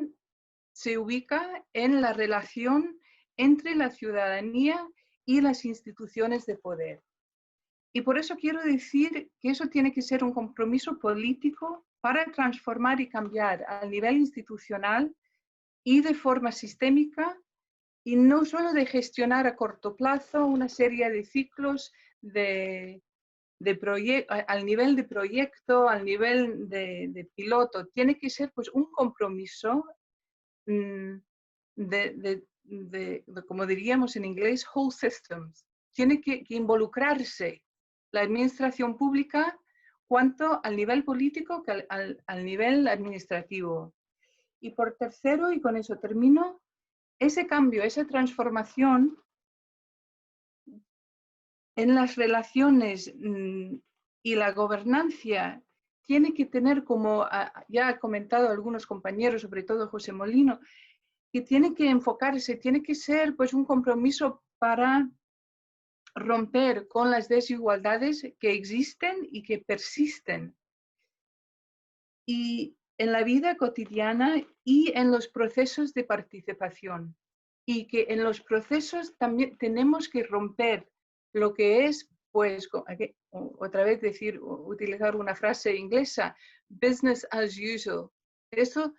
se ubica en la relación entre la ciudadanía y las instituciones de poder. Y por eso quiero decir que eso tiene que ser un compromiso político para transformar y cambiar a nivel institucional y de forma sistémica, y no solo de gestionar a corto plazo una serie de ciclos al nivel de proyecto, al nivel de piloto. Tiene que ser pues, un compromiso como diríamos en inglés, whole systems. Tiene que involucrarse la administración pública cuanto al nivel político que al nivel administrativo. Y por tercero, y con eso termino, ese cambio, esa transformación en las relaciones y la gobernanza tiene que tener, como ya ha comentado algunos compañeros, sobre todo José Molino, que tiene que enfocarse, tiene que ser pues, un compromiso para romper con las desigualdades que existen y que persisten. Y en la vida cotidiana y en los procesos de participación. Y que en los procesos también tenemos que romper lo que es, pues, otra vez utilizar una frase inglesa, business as usual. Eso,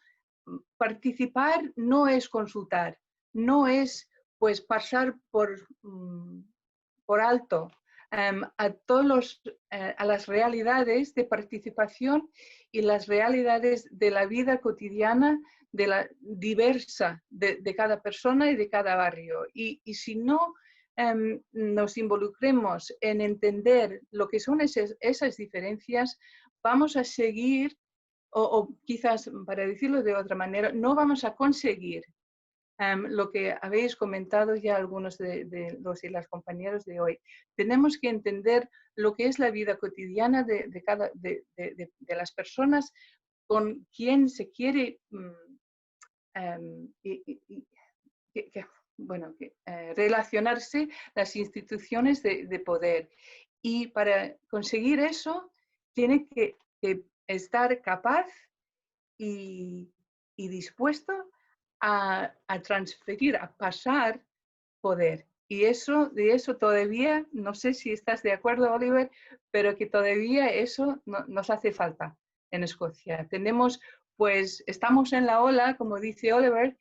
participar no es consultar, no es pues pasar por alto a las realidades de participación y las realidades de la vida cotidiana de la diversa de cada persona y de cada barrio. Y si no nos involucremos en entender lo que son esas diferencias, vamos a seguir, o quizás, para decirlo de otra manera, no vamos a conseguir lo que habéis comentado ya algunos de los y las compañeros de hoy. Tenemos que entender lo que es la vida cotidiana de las personas con quien se quiere relacionarse las instituciones de poder. Y para conseguir eso, tiene que estar capaz y dispuesto a transferir, a pasar poder. Y de eso todavía, no sé si estás de acuerdo, Oliver, pero que todavía eso nos hace falta en Escocia. Estamos en la ola, como dice Oliver,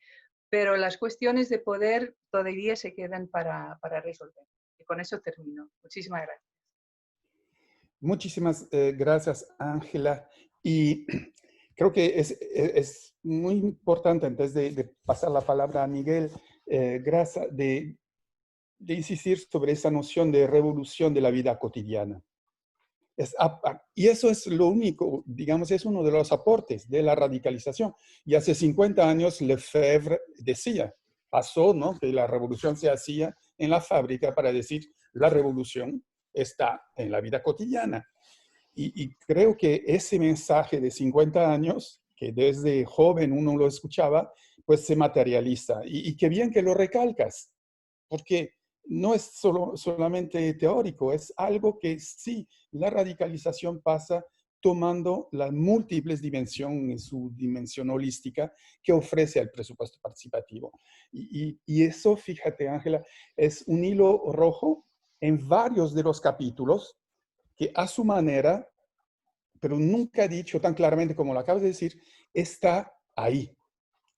pero las cuestiones de poder todavía se quedan para resolver. Y con eso termino. Muchísimas gracias. Muchísimas gracias, Ángela. Y creo que es muy importante, antes de pasar la palabra a Miguel, de insistir sobre esa noción de revolución de la vida cotidiana. Y eso es lo único, digamos, es uno de los aportes de la radicalización. Y hace 50 años Lefebvre decía, pasó, ¿no?, que la revolución se hacía en la fábrica para decir, la revolución está en la vida cotidiana. Y creo que ese mensaje de 50 años, que desde joven uno lo escuchaba, pues se materializa. Y qué bien que lo recalcas, porque no es solamente teórico, es algo que sí, la radicalización pasa tomando las múltiples dimensiones en su dimensión holística que ofrece el presupuesto participativo. Y eso, fíjate, Ángela, es un hilo rojo en varios de los capítulos que a su manera, pero nunca dicho tan claramente como lo acabas de decir, está ahí.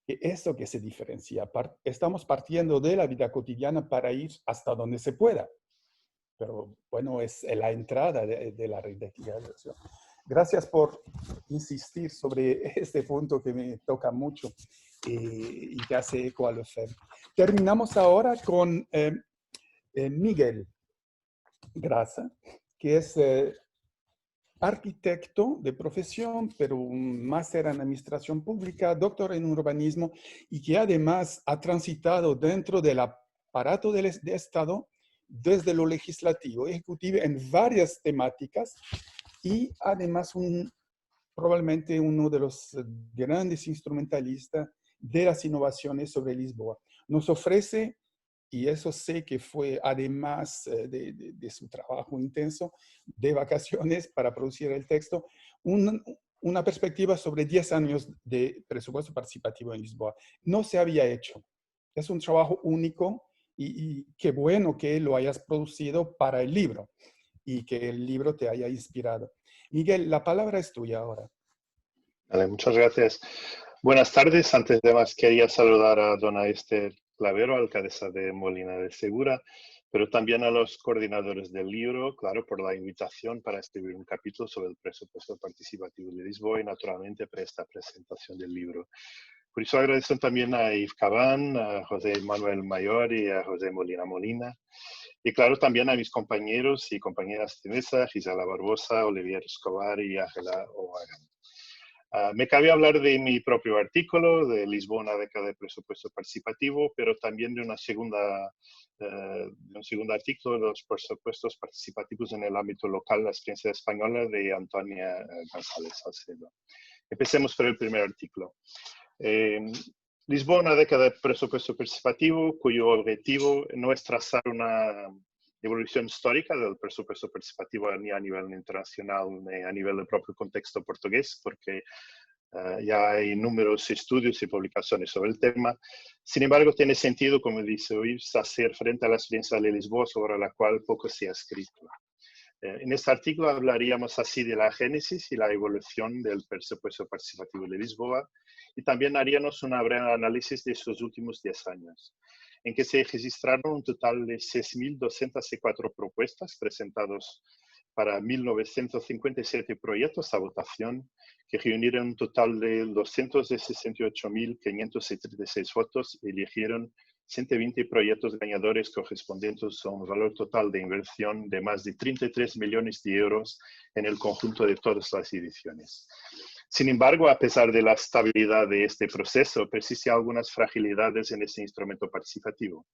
Eso que se diferencia. Estamos partiendo de la vida cotidiana para ir hasta donde se pueda. Pero bueno, es la entrada de la radicalización. Gracias por insistir sobre este punto que me toca mucho y que hace eco a Lefebvre. Terminamos ahora con Miguel Grasa, que es arquitecto de profesión, pero un máster en administración pública, doctor en urbanismo, y que además ha transitado dentro del aparato de Estado desde lo legislativo, ejecutivo, en varias temáticas, y además probablemente uno de los grandes instrumentalistas de las innovaciones sobre Lisboa. Nos ofrece, y eso sé que fue además de su trabajo intenso, de vacaciones para producir el texto, una perspectiva sobre 10 años de presupuesto participativo en Lisboa. No se había hecho. Es un trabajo único y qué bueno que lo hayas producido para el libro y que el libro te haya inspirado. Miguel, la palabra es tuya ahora. Vale, muchas gracias. Buenas tardes. Antes de más quería saludar a dona Esther Clavero, alcaldesa de Molina de Segura, pero también a los coordinadores del libro, claro, por la invitación para escribir un capítulo sobre el presupuesto participativo de Lisboa y naturalmente para esta presentación del libro. Por eso agradezco también a Yves Cabán, a José Manuel Mayor y a José Molina. Y claro, también a mis compañeros y compañeras de mesa, Gisela Barbosa, Olivier Escobar y Ángela O'Hagan. Me cabe hablar de mi propio artículo, de Lisboa, una década de presupuesto participativo, pero también de un segundo artículo de los presupuestos participativos en el ámbito local, la experiencia española, de Antonia González Salcedo. Empecemos por el primer artículo. Lisboa, una década de presupuesto participativo, cuyo objetivo no es trazar una evolución histórica del presupuesto participativo ni a nivel internacional ni a nivel del propio contexto portugués, porque ya hay numerosos estudios y publicaciones sobre el tema. Sin embargo, tiene sentido, como dice Yves, hacer frente a la experiencia de Lisboa, sobre la cual poco se ha escrito. En este artículo hablaríamos así de la génesis y la evolución del presupuesto participativo de Lisboa, y también haríamos un breve análisis de sus últimos 10 años, en que se registraron un total de 6.204 propuestas presentadas para 1.957 proyectos a votación, que reunieron un total de 268.536 votos y eligieron 120 proyectos ganadores correspondientes a un valor total de inversión de más de 33 millones de euros en el conjunto de todas las ediciones. Sin embargo, a pesar de la estabilidad de este proceso, persisten algunas fragilidades en este instrumento participativo.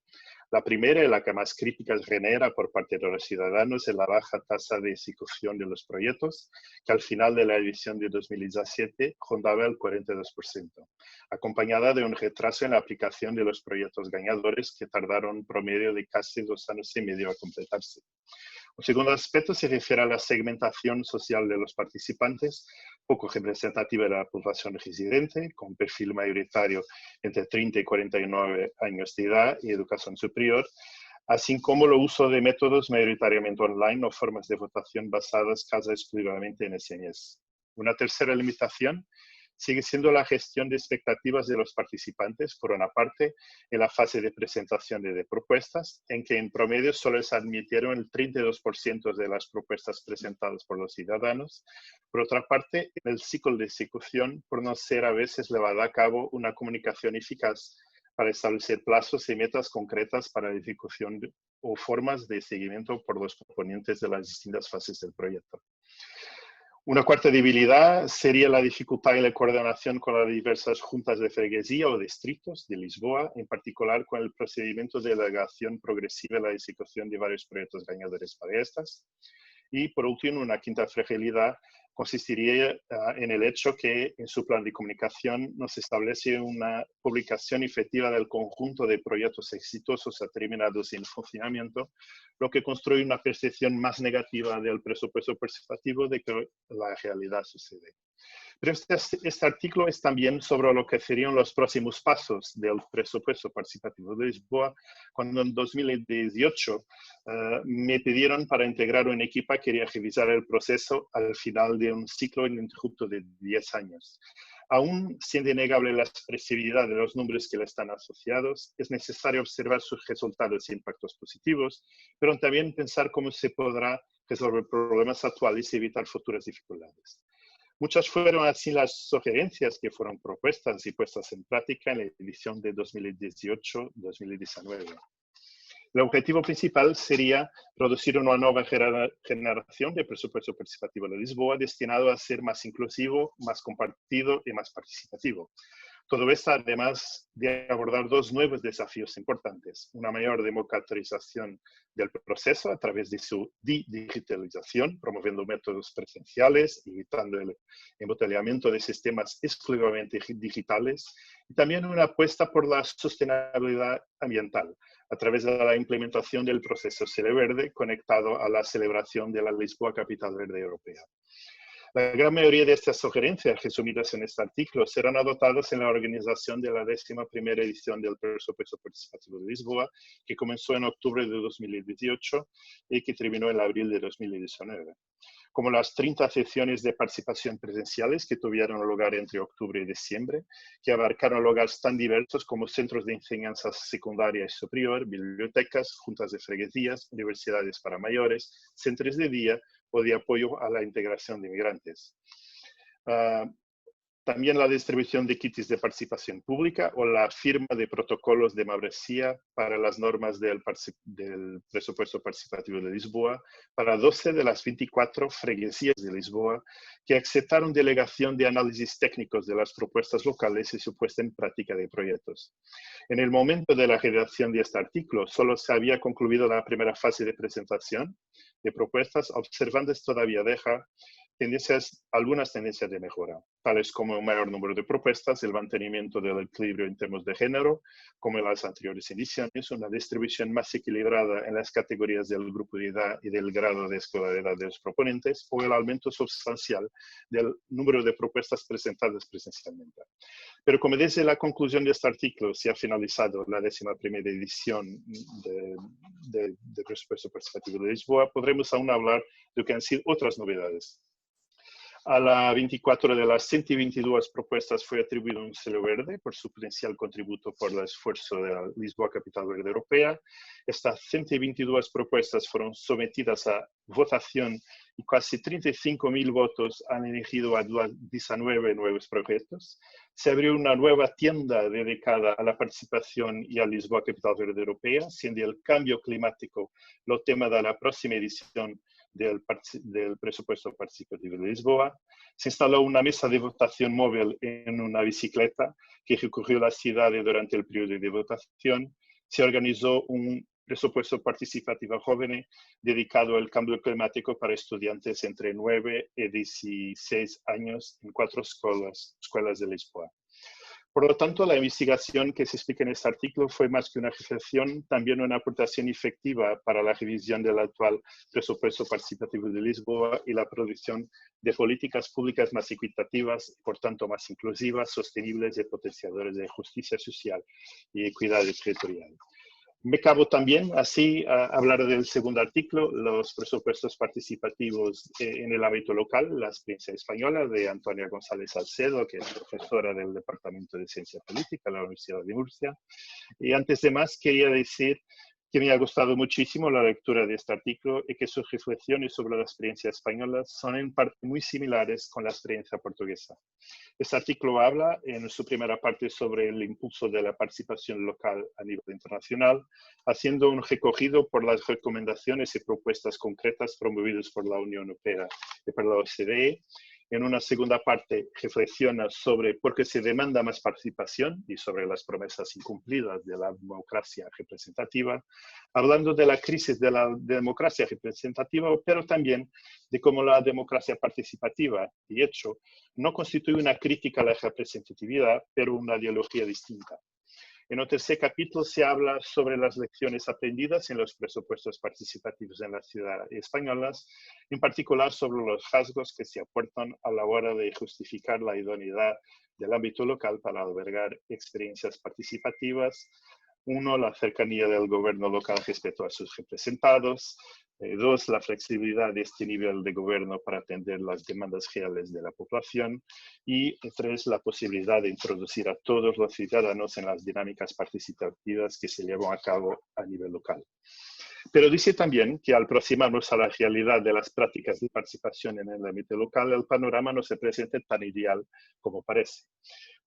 La primera y la que más críticas genera por parte de los ciudadanos es la baja tasa de ejecución de los proyectos, que al final de la edición de 2017 rondaba el 42%, acompañada de un retraso en la aplicación de los proyectos ganadores que tardaron un promedio de casi 2 años y medio a completarse. Un segundo aspecto se refiere a la segmentación social de los participantes, poco representativa de la población residente, con perfil mayoritario entre 30 y 49 años de edad y educación superior, así como el uso de métodos mayoritariamente online o formas de votación basadas casi exclusivamente en SMS. Una tercera limitación sigue siendo la gestión de expectativas de los participantes, por una parte, en la fase de presentación de propuestas, en que en promedio solo se admitieron el 32% de las propuestas presentadas por los ciudadanos. Por otra parte, en el ciclo de ejecución, por no ser a veces llevada a cabo una comunicación eficaz para establecer plazos y metas concretas para la ejecución o formas de seguimiento por los proponentes de las distintas fases del proyecto. Una cuarta debilidad sería la dificultad en la coordinación con las diversas juntas de freguesía o distritos de Lisboa, en particular con el procedimiento de delegación progresiva en la ejecución de varios proyectos ganadores para estas. Y por último, una quinta fragilidad consistiría en el hecho que en su plan de comunicación no se establece una publicación efectiva del conjunto de proyectos exitosos terminados en funcionamiento, lo que construye una percepción más negativa del presupuesto participativo de que la realidad sucede. Pero este artículo es también sobre lo que serían los próximos pasos del presupuesto participativo de Lisboa, cuando en 2018 me pidieron para integrar un equipo que quería revisar el proceso al final de un ciclo ininterrupto de 10 años. Aún siendo innegable la expresividad de los números que le están asociados, es necesario observar sus resultados y impactos positivos, pero también pensar cómo se podrá resolver problemas actuales y evitar futuras dificultades. Muchas fueron así las sugerencias que fueron propuestas y puestas en práctica en la edición de 2018-2019. El objetivo principal sería producir una nueva generación de presupuesto participativo de Lisboa destinado a ser más inclusivo, más compartido y más participativo. Todo esto además de abordar dos nuevos desafíos importantes: una mayor democratización del proceso a través de su digitalización, promoviendo métodos presenciales, evitando el embotellamiento de sistemas exclusivamente digitales, y también una apuesta por la sostenibilidad ambiental, a través de la implementación del proceso Sele Verde conectado a la celebración de la Lisboa Capital Verde Europea. La gran mayoría de estas sugerencias resumidas en este artículo serán adoptadas en la organización de la 11ª edición del Presupuesto Participativo de Lisboa, que comenzó en octubre de 2018 y que terminó en abril de 2019. Como las 30 sesiones de participación presenciales que tuvieron lugar entre octubre y diciembre, que abarcaron lugares tan diversos como centros de enseñanza secundaria y superior, bibliotecas, juntas de freguesías, universidades para mayores, centros de día o de apoyo a la integración de inmigrantes. También la distribución de kits de participación pública o la firma de protocolos de membresía para las normas del presupuesto participativo de Lisboa para 12 de las 24 freguesías de Lisboa que aceptaron delegación de análisis técnicos de las propuestas locales y su puesta en práctica de proyectos. En el momento de la redacción de este artículo, solo se había concluido la primera fase de presentación de propuestas, observando todavía deja algunas tendencias de mejora, tales como un mayor número de propuestas, el mantenimiento del equilibrio en términos de género, como en las anteriores ediciones, una distribución más equilibrada en las categorías del grupo de edad y del grado de escolaridad de los proponentes, o el aumento sustancial del número de propuestas presentadas presencialmente. Pero como desde la conclusión de este artículo se ha finalizado la 11ª edición de Presupuesto Participativo de Lisboa, podremos aún hablar de lo que han sido otras novedades. A las 24 de las 122 propuestas fue atribuido un Sele Verde por su potencial contributo por el esfuerzo de la Lisboa Capital Verde Europea. Estas 122 propuestas fueron sometidas a votación y casi 35.000 votos han elegido a 19 nuevos proyectos. Se abrió una nueva tienda dedicada a la participación y a Lisboa Capital Verde Europea, siendo el cambio climático el tema de la próxima edición del presupuesto participativo de Lisboa. Se instaló una mesa de votación móvil en una bicicleta que recorrió la ciudad durante el periodo de votación. Se organizó un presupuesto participativo joven dedicado al cambio climático para estudiantes entre 9 y 16 años en 4 escuelas de Lisboa. Por lo tanto, la investigación que se explica en este artículo fue más que una reflexión, también una aportación efectiva para la revisión del actual presupuesto participativo de Lisboa y la producción de políticas públicas más equitativas, por tanto más inclusivas, sostenibles y potenciadoras de justicia social y equidad territorial. Me cabe también así hablar del segundo artículo, los presupuestos participativos en el ámbito local, la experiencia española de Antonia González Salcedo, que es profesora del Departamento de Ciencia Política de la Universidad de Murcia. Y antes de más, quería decir que me ha gustado muchísimo la lectura de este artículo y que sus reflexiones sobre la experiencia española son en parte muy similares con la experiencia portuguesa. Este artículo habla en su primera parte sobre el impulso de la participación local a nivel internacional, haciendo un recogido por las recomendaciones y propuestas concretas promovidas por la Unión Europea y por la OCDE. En una segunda parte reflexiona sobre por qué se demanda más participación y sobre las promesas incumplidas de la democracia representativa, hablando de la crisis de la democracia representativa, pero también de cómo la democracia participativa, de hecho, no constituye una crítica a la representatividad, pero una ideología distinta. En el tercer capítulo se habla sobre las lecciones aprendidas en los presupuestos participativos en las ciudades españolas, en particular sobre los rasgos que se aportan a la hora de justificar la idoneidad del ámbito local para albergar experiencias participativas. Uno, la cercanía del gobierno local respecto a sus representados. Dos, la flexibilidad de este nivel de gobierno para atender las demandas reales de la población. Y tres, la posibilidad de introducir a todos los ciudadanos en las dinámicas participativas que se llevan a cabo a nivel local. Pero dice también que al aproximarnos a la realidad de las prácticas de participación en el ámbito local, el panorama no se presenta tan ideal como parece,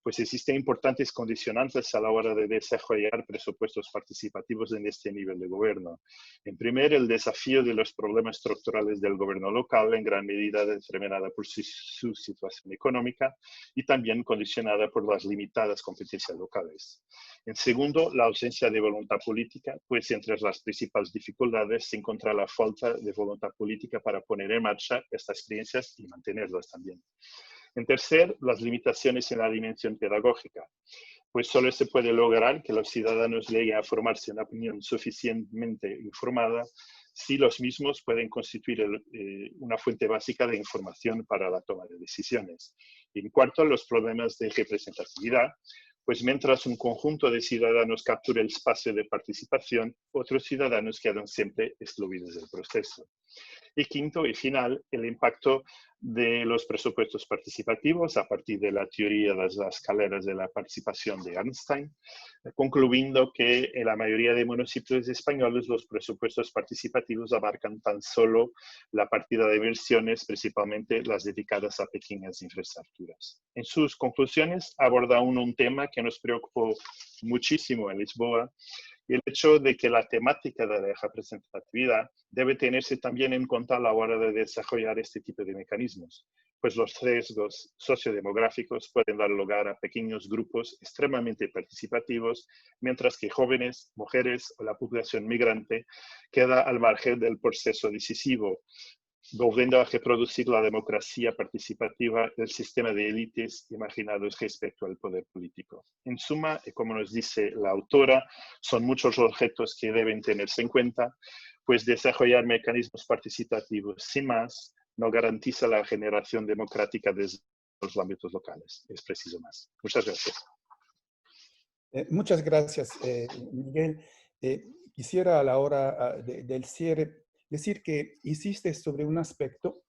pues existen importantes condicionantes a la hora de desarrollar presupuestos participativos en este nivel de gobierno. En primer, el desafío de los problemas estructurales del gobierno local, en gran medida determinada por su situación económica y también condicionada por las limitadas competencias locales. En segundo, la ausencia de voluntad política, pues entre las principales dificultades se encuentra la falta de voluntad política para poner en marcha estas experiencias y mantenerlas también. En tercer, las limitaciones en la dimensión pedagógica, pues solo se puede lograr que los ciudadanos lleguen a formarse una opinión suficientemente informada si los mismos pueden constituir una fuente básica de información para la toma de decisiones. Y en cuarto, los problemas de representatividad, pues mientras un conjunto de ciudadanos captura el espacio de participación, otros ciudadanos quedan siempre excluidos del proceso. Y quinto y final, el impacto de los presupuestos participativos a partir de la teoría de las escaleras de la participación de Einstein, concluyendo que en la mayoría de municipios españoles los presupuestos participativos abarcan tan solo la partida de inversiones, principalmente las dedicadas a pequeñas infraestructuras. En sus conclusiones aborda un tema que nos preocupó muchísimo en Lisboa, y el hecho de que la temática de la representatividad debe tenerse también en cuenta a la hora de desarrollar este tipo de mecanismos, pues los riesgos sociodemográficos pueden dar lugar a pequeños grupos extremadamente participativos, mientras que jóvenes, mujeres o la población migrante queda al margen del proceso decisivo, volviendo a reproducir la democracia participativa del sistema de élites imaginados respecto al poder político. En suma, y como nos dice la autora, son muchos los retos que deben tenerse en cuenta, pues desarrollar mecanismos participativos sin más no garantiza la generación democrática desde los ámbitos locales. Es preciso más. Muchas gracias. Muchas gracias, Miguel. Quisiera a la hora del cierre decir que insistes sobre un aspecto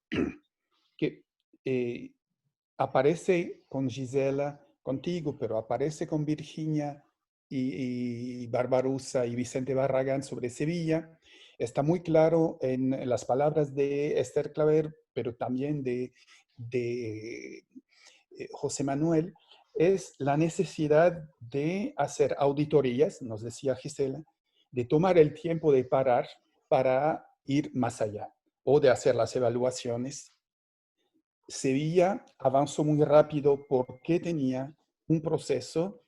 que aparece con Gisela, contigo, pero aparece con Virginia y Barbarossa y Vicente Barragán sobre Sevilla. Está muy claro en las palabras de Esther Claver, pero también de José Manuel, es la necesidad de hacer auditorías, nos decía Gisela, de tomar el tiempo de parar para ir más allá o de hacer las evaluaciones. Sevilla avanzó muy rápido porque tenía un proceso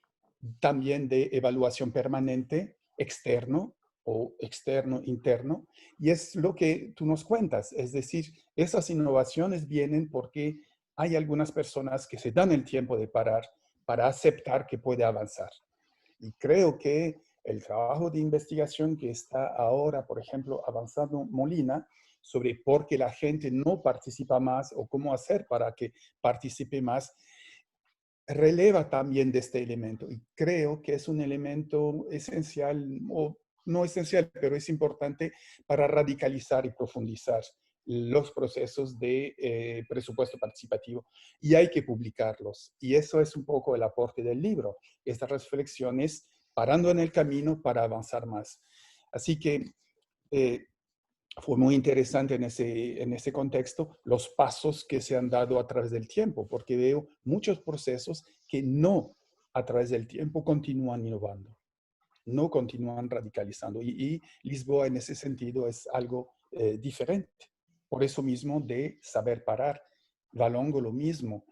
también de evaluación permanente externo o externo-interno, y es lo que tú nos cuentas, es decir, esas innovaciones vienen porque hay algunas personas que se dan el tiempo de parar para aceptar que puede avanzar. Y creo que el trabajo de investigación que está ahora, por ejemplo, avanzando Molina, sobre por qué la gente no participa más o cómo hacer para que participe más, releva también de este elemento. Y creo que es un elemento esencial, o no esencial, pero es importante para radicalizar y profundizar los procesos de presupuesto participativo. Y hay que publicarlos. Y eso es un poco el aporte del libro. Estas reflexiones parando en el camino para avanzar más. Así que fue muy interesante en ese contexto los pasos que se han dado a través del tiempo, porque veo muchos procesos que no a través del tiempo continúan innovando, no continúan radicalizando. Y Lisboa en ese sentido es algo diferente. Por eso mismo de saber parar. Valongo lo mismo.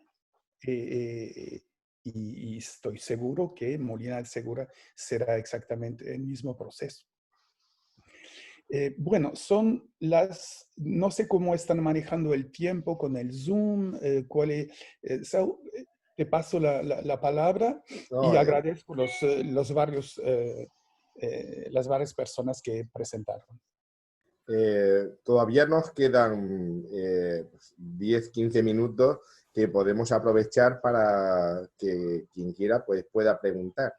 Y estoy seguro que Molina del Segura será exactamente el mismo proceso. Bueno, son no sé cómo están manejando el tiempo con el Zoom, Saúl, te paso la palabra y agradezco las varias personas que presentaron. Todavía nos quedan 10-15 minutos que podemos aprovechar para que quien quiera pues, pueda preguntar.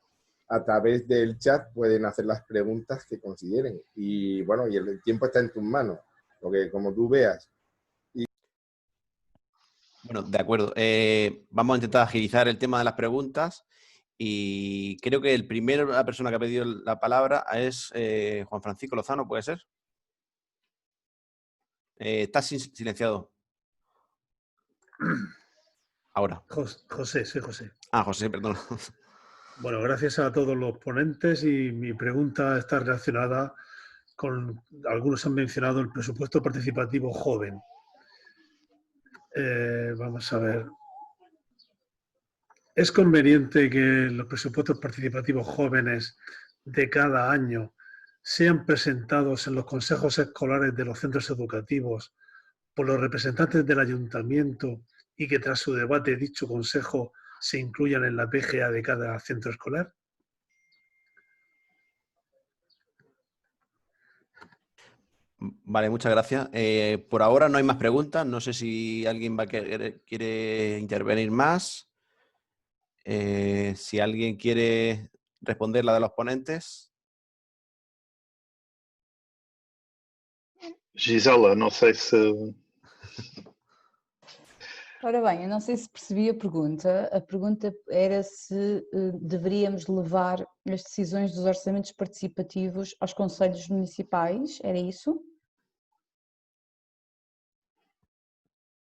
A través del chat pueden hacer las preguntas que consideren. Y bueno, y el tiempo está en tus manos, porque como tú veas. Bueno, de acuerdo. Vamos a intentar agilizar el tema de las preguntas. Y creo que la persona que ha pedido la palabra es Juan Francisco Lozano, ¿puede ser? Estás silenciado. Ahora. José, soy José. Ah, José, perdón. Bueno, gracias a todos los ponentes y mi pregunta está relacionada con, algunos han mencionado el presupuesto participativo joven. Vamos a ver. ¿Es conveniente que los presupuestos participativos jóvenes de cada año sean presentados en los consejos escolares de los centros educativos por los representantes del ayuntamiento y que tras su debate dicho consejo se incluyan en la PGA de cada centro escolar? Vale, muchas gracias. Por ahora no hay más preguntas. No sé si alguien quiere intervenir más. Si alguien quiere responder la de los ponentes. Gisela, não sei se... Ora bem, eu não sei se percebi a pergunta. A pergunta era se deveríamos levar as decisões dos orçamentos participativos aos conselhos municipais, era isso?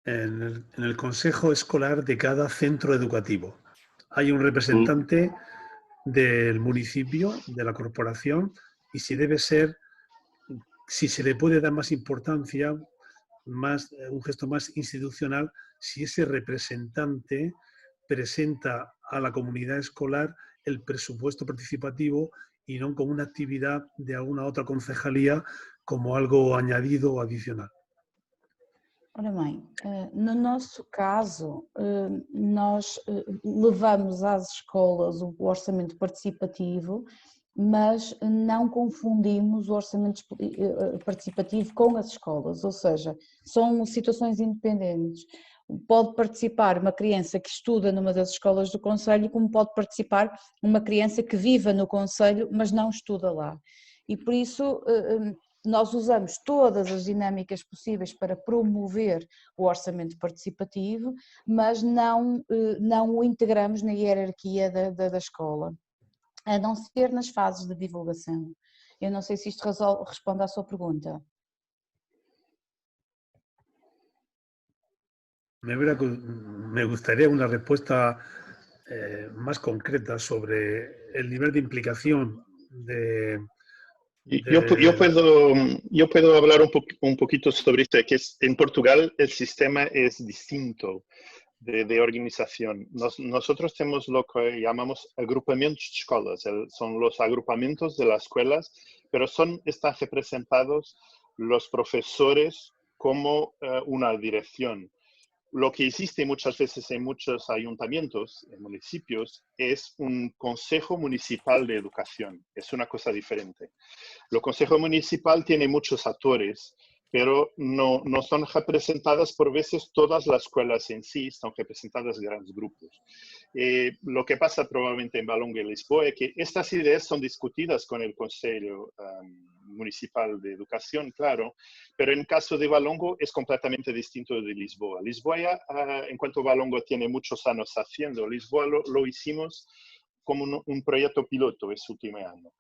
En el consejo escolar de cada centro educativo. Hay un representante del municipio, de la corporación, y si debe ser, si se le puede dar más importancia, un gesto más institucional, si ese representante presenta a la comunidad escolar el presupuesto participativo y no como una actividad de alguna otra concejalía como algo añadido o adicional. Ora bem, no nosso caso, nós levamos às escolas o orçamento participativo, mas não confundimos o orçamento participativo com as escolas, ou seja, são situações independentes. Pode participar uma criança que estuda numa das escolas do concelho, como pode participar uma criança que viva no concelho, mas não estuda lá. E por isso nós usamos todas as dinâmicas possíveis para promover o orçamento participativo, mas não o integramos na hierarquia da escola, a não ser nas fases de divulgação. Eu não sei se isto responde à sua pergunta. Me gustaría una respuesta más concreta sobre el nivel de implicación de... Yo puedo hablar un poquito sobre esto, que en Portugal el sistema es distinto de organización. Nosotros tenemos lo que llamamos agrupamientos de escuelas, son los agrupamientos de las escuelas, pero están representados los profesores como una dirección. Lo que existe muchas veces en muchos ayuntamientos, en municipios, es un consejo municipal de educación. Es una cosa diferente. El consejo municipal tiene muchos actores, pero no son representadas por veces todas las escuelas en sí, están representadas grandes grupos. Lo que pasa probablemente en Valongo y Lisboa es que estas ideas son discutidas con el Consejo Municipal de Educación, claro, pero en caso de Valongo es completamente distinto de Lisboa. Lisboa, en cuanto a Valongo, tiene muchos años haciendo. Lisboa lo hicimos como un proyecto piloto ese último año.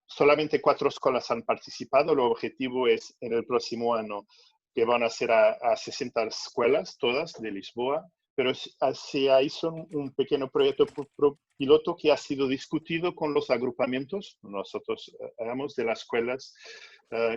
solamente 4 escuelas han participado. El objetivo es en el próximo año que van a ser a 60 escuelas, todas de Lisboa, pero se hizo un pequeño proyecto piloto que ha sido discutido con los agrupamientos, nosotros éramos de las escuelas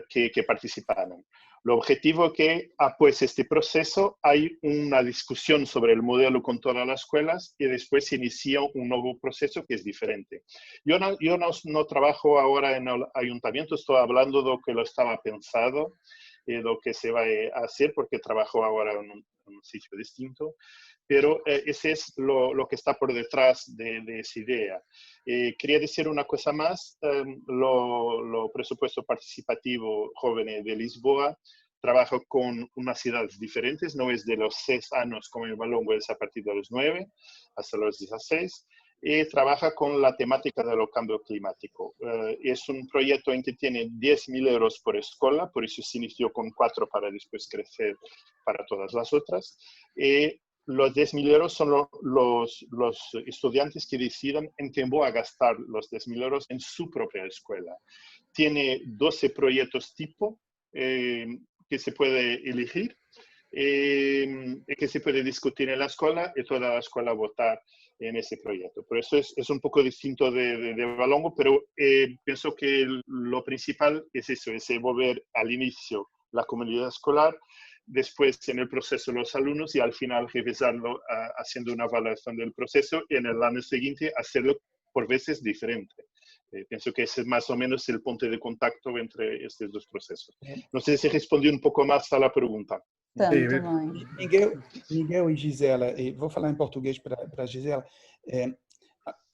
que participaron. El objetivo es que, pues este proceso, hay una discusión sobre el modelo con todas las escuelas y después se inicia un nuevo proceso que es diferente. Yo no trabajo ahora en el ayuntamiento, estoy hablando de lo que lo estaba pensado y lo que se va a hacer, porque trabajo ahora en un sitio distinto. Pero ese es lo que está por detrás de esa idea. Quería decir una cosa más, lo presupuesto participativo joven de Lisboa trabaja con unas ciudades diferentes, no es de los 6 años como en Valongo, es a partir de los 9 hasta los 16, y trabaja con la temática del cambio climático. Es un proyecto en que tiene 10.000 euros por escuela, por eso se inició con 4 para después crecer para todas las otras. Los 10.000 euros son los estudiantes que decidan en qué voy a gastar los 10.000 euros en su propia escuela. Tiene 12 proyectos tipo que se puede elegir, que se puede discutir en la escuela y toda la escuela votar en ese proyecto. Por eso es un poco distinto de Valongo, pero pienso que lo principal es eso, es volver al inicio la comunidad escolar, después en el proceso los alumnos y al final revisarlo haciendo una evaluación del proceso y en el año siguiente hacerlo por veces diferente. Pienso que ese es más o menos el punto de contacto entre estos dos procesos. No sé si respondí un pouco mais à pergunta. Miguel e Gisela, vou falar em português para Gisela.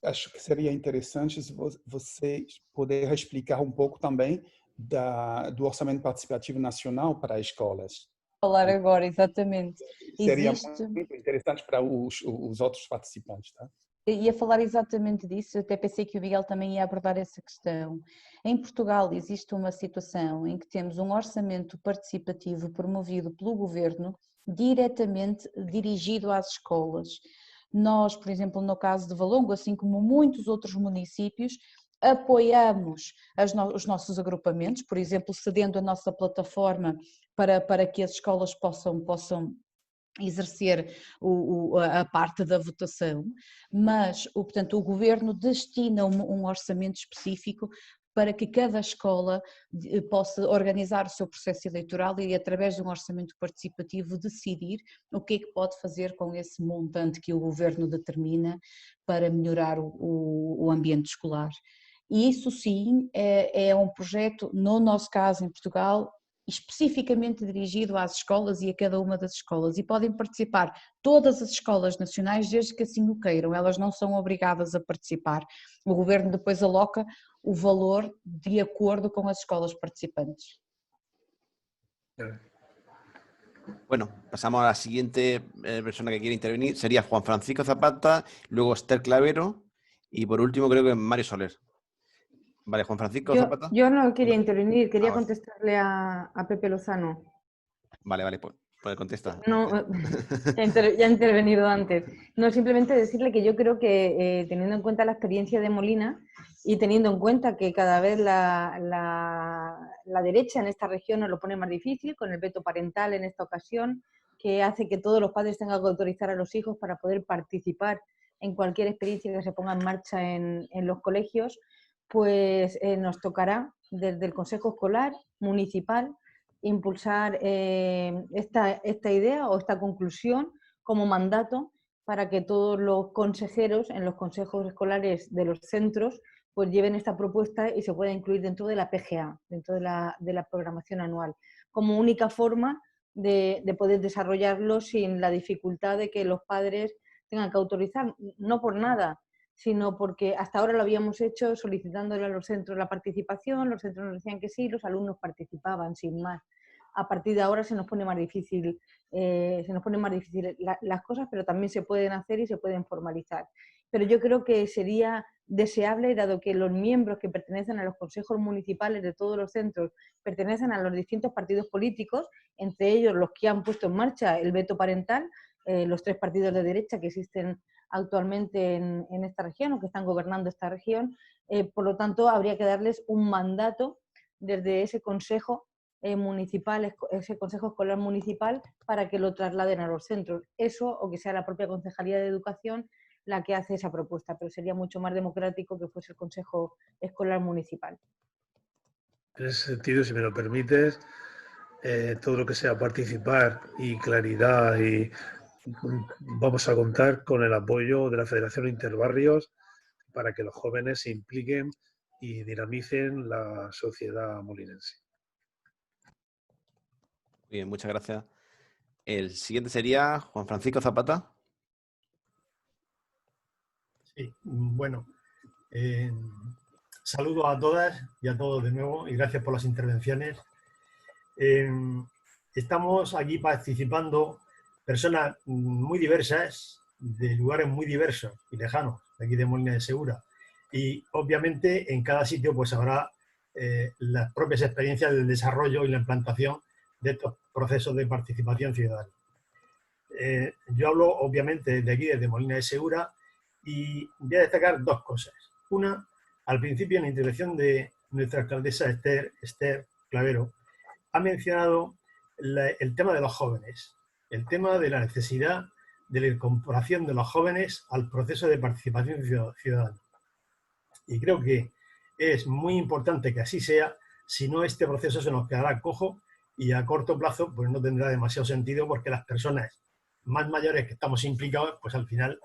Acho que seria interessante se vocês puderem explicar um pouco também do orçamento participativo nacional para as escolas. Falar agora, exatamente. Seria muito interessante para os outros participantes, tá? Ia falar exatamente disso, eu até pensei que o Miguel também ia abordar essa questão. Em Portugal existe uma situação em que temos um orçamento participativo promovido pelo governo, diretamente dirigido às escolas. Nós, por exemplo, no caso de Valongo, assim como muitos outros municípios, apoiamos os nossos agrupamentos, por exemplo, cedendo a nossa plataforma para que as escolas possam exercer a parte da votação, mas portanto, o governo destina um orçamento específico para que cada escola possa organizar o seu processo eleitoral e, através de um orçamento participativo, decidir o que é que pode fazer com esse montante que o governo determina para melhorar o ambiente escolar. E isso sim é um projeto, no nosso caso em Portugal, especificamente dirigido às escolas e a cada uma das escolas, e podem participar todas as escolas nacionais desde que assim o queiram, elas não são obrigadas a participar. O governo depois aloca o valor de acordo com as escolas participantes. Bueno, pasamos a la siguiente persona que quiere intervenir, sería Juan Francisco Zapata, luego Esther Clavero y por último creo que Mario Soler. Vale, Juan Francisco Zapata. Yo no quería intervenir, quería contestarle a Pepe Lozano. Vale, pues contesta. No, ya he intervenido antes. No, simplemente decirle que yo creo que teniendo en cuenta la experiencia de Molina y teniendo en cuenta que cada vez la derecha en esta región nos lo pone más difícil, con el veto parental en esta ocasión, que hace que todos los padres tengan que autorizar a los hijos para poder participar en cualquier experiencia que se ponga en marcha en los colegios, pues nos tocará desde el Consejo Escolar Municipal impulsar esta idea o esta conclusión como mandato para que todos los consejeros en los consejos escolares de los centros pues lleven esta propuesta y se pueda incluir dentro de la PGA, dentro de la programación anual, como única forma de poder desarrollarlo sin la dificultad de que los padres tengan que autorizar, no por nada, sino porque hasta ahora lo habíamos hecho solicitándole a los centros la participación, los centros nos decían que sí, los alumnos participaban sin más. A partir de ahora se nos pone más difícil, las cosas, pero también se pueden hacer y se pueden formalizar. Pero yo creo que sería deseable, dado que los miembros que pertenecen a los consejos municipales de todos los centros pertenecen a los distintos partidos políticos, entre ellos los que han puesto en marcha el veto parental, los 3 partidos de derecha que existen actualmente en esta región o que están gobernando esta región. Por lo tanto, habría que darles un mandato desde ese consejo municipal, ese consejo escolar municipal, para que lo trasladen a los centros. Eso, o que sea la propia Concejalía de Educación la que hace esa propuesta, pero sería mucho más democrático que fuese el consejo escolar municipal. En ese sentido, si me lo permites, todo lo que sea participar y claridad, y vamos a contar con el apoyo de la Federación Interbarrios para que los jóvenes se impliquen y dinamicen la sociedad molinense. Bien, muchas gracias. El siguiente sería Juan Francisco Zapata. Sí, bueno, saludo a todas y a todos de nuevo y gracias por las intervenciones. Estamos aquí participando personas muy diversas, de lugares muy diversos y lejanos, de aquí de Molina de Segura. Y obviamente en cada sitio pues habrá las propias experiencias del desarrollo y la implantación de estos procesos de participación ciudadana. Yo hablo obviamente de aquí, desde Molina de Segura, y voy a destacar dos cosas. Una, al principio en la intervención de nuestra alcaldesa Esther Clavero, ha mencionado el tema de los jóvenes, el tema de la necesidad de la incorporación de los jóvenes al proceso de participación ciudadana. Y creo que es muy importante que así sea, si no este proceso se nos quedará cojo y a corto plazo pues no tendrá demasiado sentido, porque las personas más mayores que estamos implicados, pues al final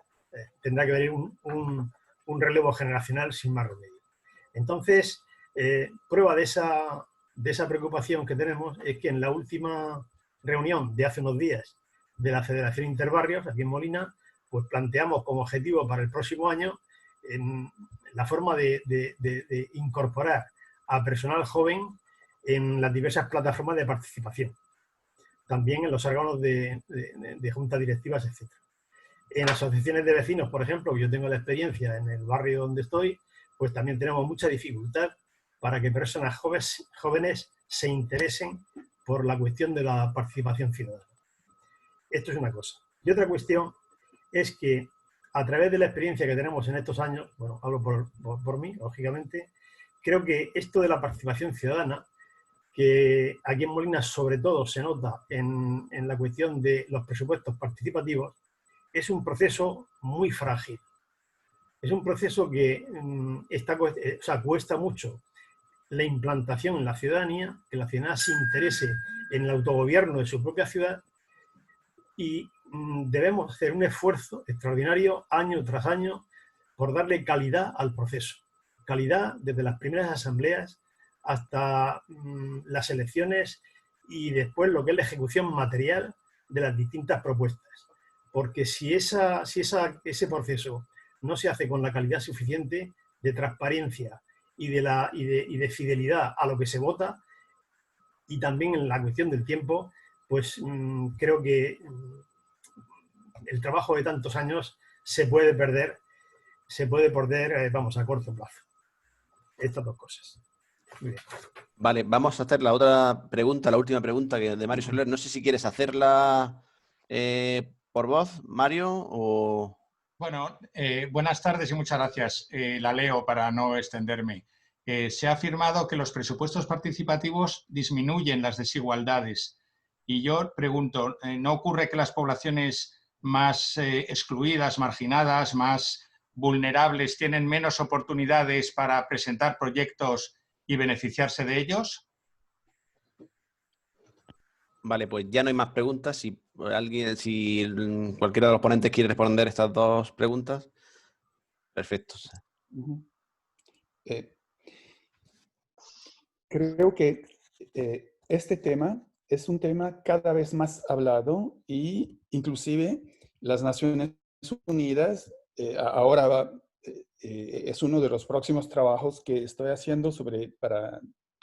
tendrá que venir un relevo generacional sin más remedio. Entonces, prueba de esa preocupación que tenemos es que en la última reunión de hace unos días de la Federación Interbarrios, aquí en Molina, pues planteamos como objetivo para el próximo año la forma de incorporar a personal joven en las diversas plataformas de participación, también en los órganos de juntas directivas, etc. En asociaciones de vecinos, por ejemplo, yo tengo la experiencia en el barrio donde estoy, pues también tenemos mucha dificultad para que personas jóvenes se interesen por la cuestión de la participación ciudadana. Esto es una cosa. Y otra cuestión es que a través de la experiencia que tenemos en estos años, bueno, hablo por mí, lógicamente, creo que esto de la participación ciudadana, que aquí en Molina sobre todo se nota en la cuestión de los presupuestos participativos, es un proceso muy frágil. Es un proceso que cuesta mucho la implantación en la ciudadanía, que la ciudadanía se interese en el autogobierno de su propia ciudad, y debemos hacer un esfuerzo extraordinario año tras año por darle calidad al proceso. Calidad desde las primeras asambleas hasta las elecciones y después lo que es la ejecución material de las distintas propuestas. Porque si ese proceso no se hace con la calidad suficiente de transparencia y de fidelidad a lo que se vota, y también en la cuestión del tiempo, pues creo que el trabajo de tantos años se puede perder, vamos, a corto plazo. Estas dos cosas. Muy bien. Vale, vamos a hacer la otra pregunta, la última pregunta de Mario Soler. No sé si quieres hacerla por voz, Mario, o... Bueno, buenas tardes y muchas gracias. La leo para no extenderme. Se ha afirmado que los presupuestos participativos disminuyen las desigualdades. Y yo pregunto, ¿no ocurre que las poblaciones más excluidas, marginadas, más vulnerables, tienen menos oportunidades para presentar proyectos y beneficiarse de ellos? Vale, pues ya no hay más preguntas. Si cualquiera de los ponentes quiere responder estas dos preguntas. Perfecto. Creo que este tema es un tema cada vez más hablado, y inclusive las Naciones Unidas ahora es uno de los próximos trabajos que estoy haciendo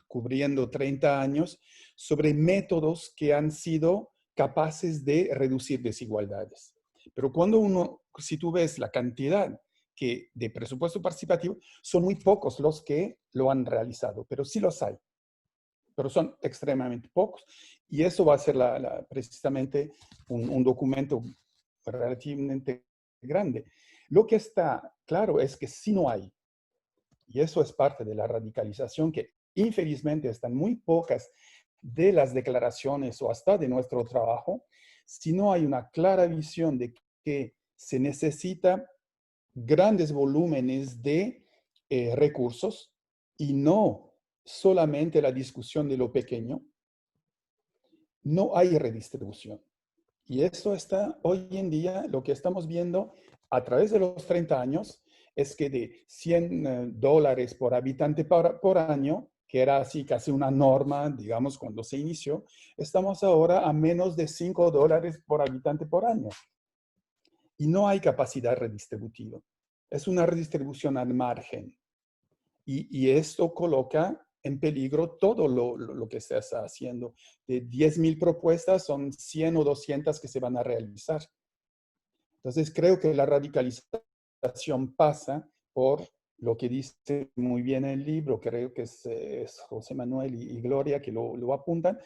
cubriendo 30 años, sobre métodos que han sido capaces de reducir desigualdades. Pero si tú ves la cantidad de presupuesto participativo, son muy pocos los que lo han realizado, pero sí los hay. Pero son extremadamente pocos. Y eso va a ser precisamente un documento relativamente grande. Lo que está claro es que si no hay, y eso es parte de la radicalización, que infelizmente están muy pocas de las declaraciones o hasta de nuestro trabajo, si no hay una clara visión de que se necesita grandes volúmenes de recursos y no solamente la discusión de lo pequeño, no hay redistribución. Y esto está hoy en día, lo que estamos viendo a través de los 30 años, es que de $100 por habitante por año, que era así casi una norma, digamos, cuando se inició, estamos ahora a menos de $5 por habitante por año. Y no hay capacidad redistributiva. Es una redistribución al margen. Y esto coloca en peligro todo lo que se está haciendo. De 10.000 propuestas, son 100 o 200 que se van a realizar. Entonces, creo que la radicalización pasa por lo que dice muy bien el libro, creo que es José Manuel y Gloria que lo apuntan,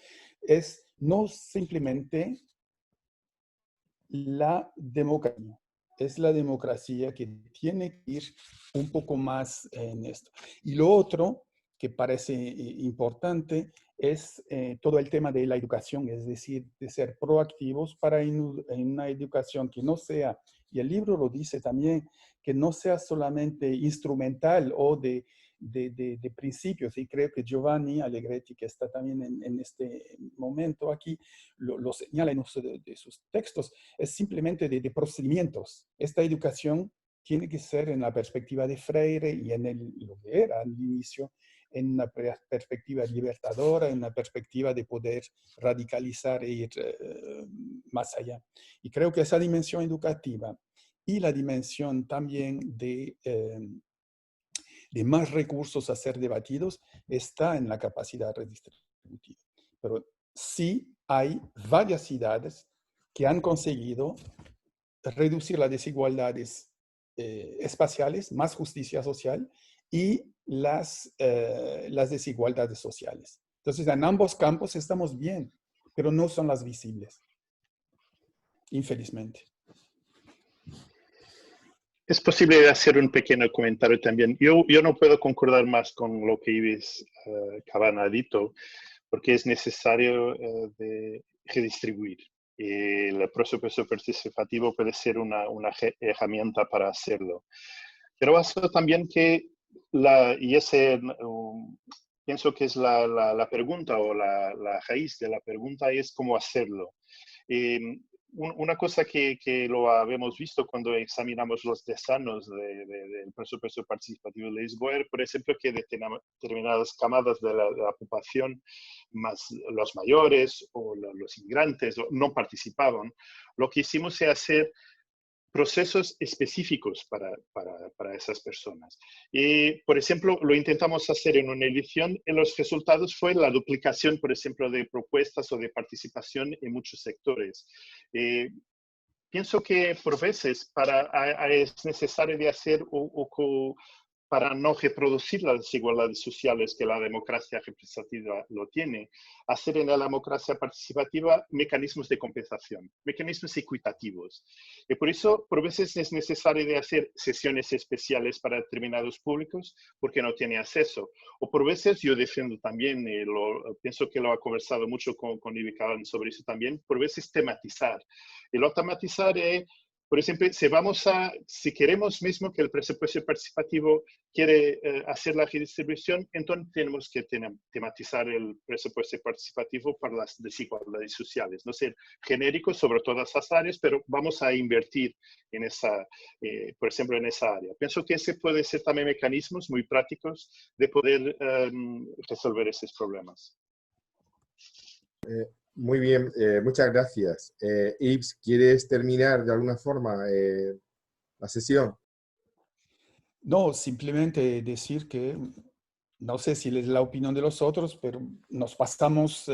es no simplemente la democracia. Es la democracia que tiene que ir un poco más en esto. Y lo otro que parece importante es todo el tema de la educación, es decir, de ser proactivos para en una educación que no sea, y el libro lo dice también, que no sea solamente instrumental o de principios, y creo que Giovanni Allegretti, que está también en este momento aquí, lo señala en uno de sus textos, es simplemente de procedimientos. Esta educación tiene que ser en la perspectiva de Freire y lo que era al inicio, en una perspectiva libertadora, en una perspectiva de poder radicalizar e ir más allá. Y creo que esa dimensión educativa y la dimensión también de más recursos a ser debatidos está en la capacidad redistributiva. Pero sí hay varias ciudades que han conseguido reducir las desigualdades espaciales, más justicia social y las desigualdades sociales. Entonces, en ambos campos estamos bien, pero no son las visibles, infelizmente. Es posible hacer un pequeño comentario también. Yo no puedo concordar más con lo que Ives Cabana ha dicho, porque es necesario de redistribuir. Y el presupuesto participativo puede ser una herramienta para hacerlo. Pero eso también que, pienso que es la pregunta o la raíz de la pregunta es cómo hacerlo. Una cosa que lo habíamos visto cuando examinamos los desanos del presupuesto participativo de Lisboa, por ejemplo, que determinadas camadas de la población, más los mayores o los inmigrantes, no participaban. Lo que hicimos es hacer procesos específicos para esas personas. Y, por ejemplo, lo intentamos hacer en una edición y los resultados fue la duplicación, por ejemplo, de propuestas o de participación en muchos sectores. Pienso que por veces es necesario de hacer para no reproducir las desigualdades sociales que la democracia representativa lo tiene, hacer en la democracia participativa mecanismos de compensación, mecanismos equitativos. Y por eso, por veces es necesario de hacer sesiones especiales para determinados públicos porque no tiene acceso. O por veces, yo defiendo también, pienso que lo ha conversado mucho con Ives Cabana sobre eso también, por veces tematizar. Y lo tematizar es, por ejemplo, si queremos mismo que el presupuesto participativo quiere hacer la redistribución, entonces tenemos que tematizar el presupuesto participativo para las desigualdades sociales. No ser genérico sobre todas las áreas, pero vamos a invertir en por ejemplo, en esa área. Pienso que ese puede ser también mecanismos muy prácticos de poder resolver esos problemas. Muy bien, muchas gracias. Yves, ¿quieres terminar de alguna forma la sesión? No, simplemente decir que, no sé si es la opinión de los otros, pero nos pasamos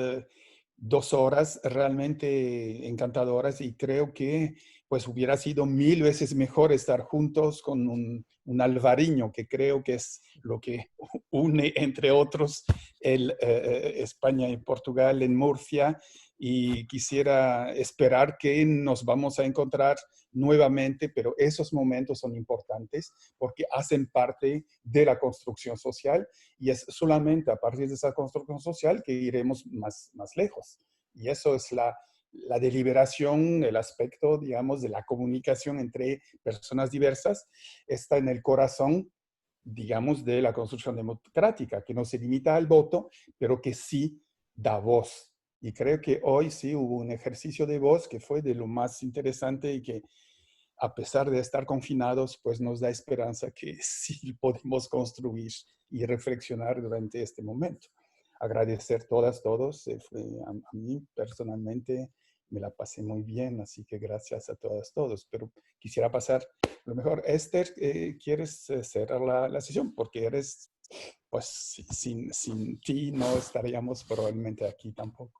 2 horas realmente encantadoras y creo que pues hubiera sido 1000 veces mejor estar juntos con un Alvariño, que creo que es lo que une, entre otros, España y Portugal en Murcia, y quisiera esperar que nos vamos a encontrar nuevamente, pero esos momentos son importantes porque hacen parte de la construcción social y es solamente a partir de esa construcción social que iremos más lejos. Y eso es la deliberación, el aspecto, digamos, de la comunicación entre personas diversas, está en el corazón, digamos, de la construcción democrática, que no se limita al voto, pero que sí da voz. Y creo que hoy sí hubo un ejercicio de voz que fue de lo más interesante y que, a pesar de estar confinados, pues nos da esperanza que sí podemos construir y reflexionar durante este momento. Agradecer todos. A mí personalmente me la pasé muy bien, así que gracias a todos. Pero quisiera pasar, a lo mejor, Esther, ¿quieres cerrar la sesión? Porque eres, pues, sin ti no estaríamos probablemente aquí tampoco.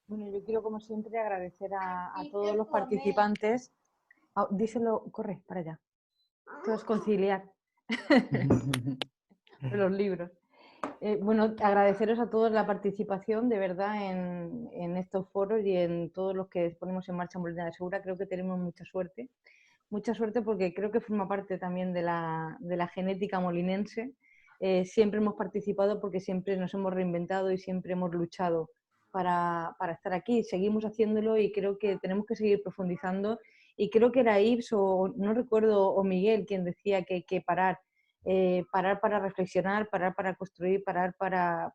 Bueno, yo quiero, como siempre, agradecer a todos los participantes. Oh, díselo, corre, para allá. Todo es conciliar. De los libros. Bueno, agradeceros a todos la participación, de verdad, en estos foros y en todos los que ponemos en marcha en Molina de Segura. Creo que tenemos mucha suerte porque creo que forma parte también de la genética molinense. Siempre hemos participado porque siempre nos hemos reinventado y siempre hemos luchado para estar aquí. Seguimos haciéndolo y creo que tenemos que seguir profundizando. Y creo que era Ives o no recuerdo, o Miguel quien decía que parar. Parar para reflexionar, parar para construir, parar para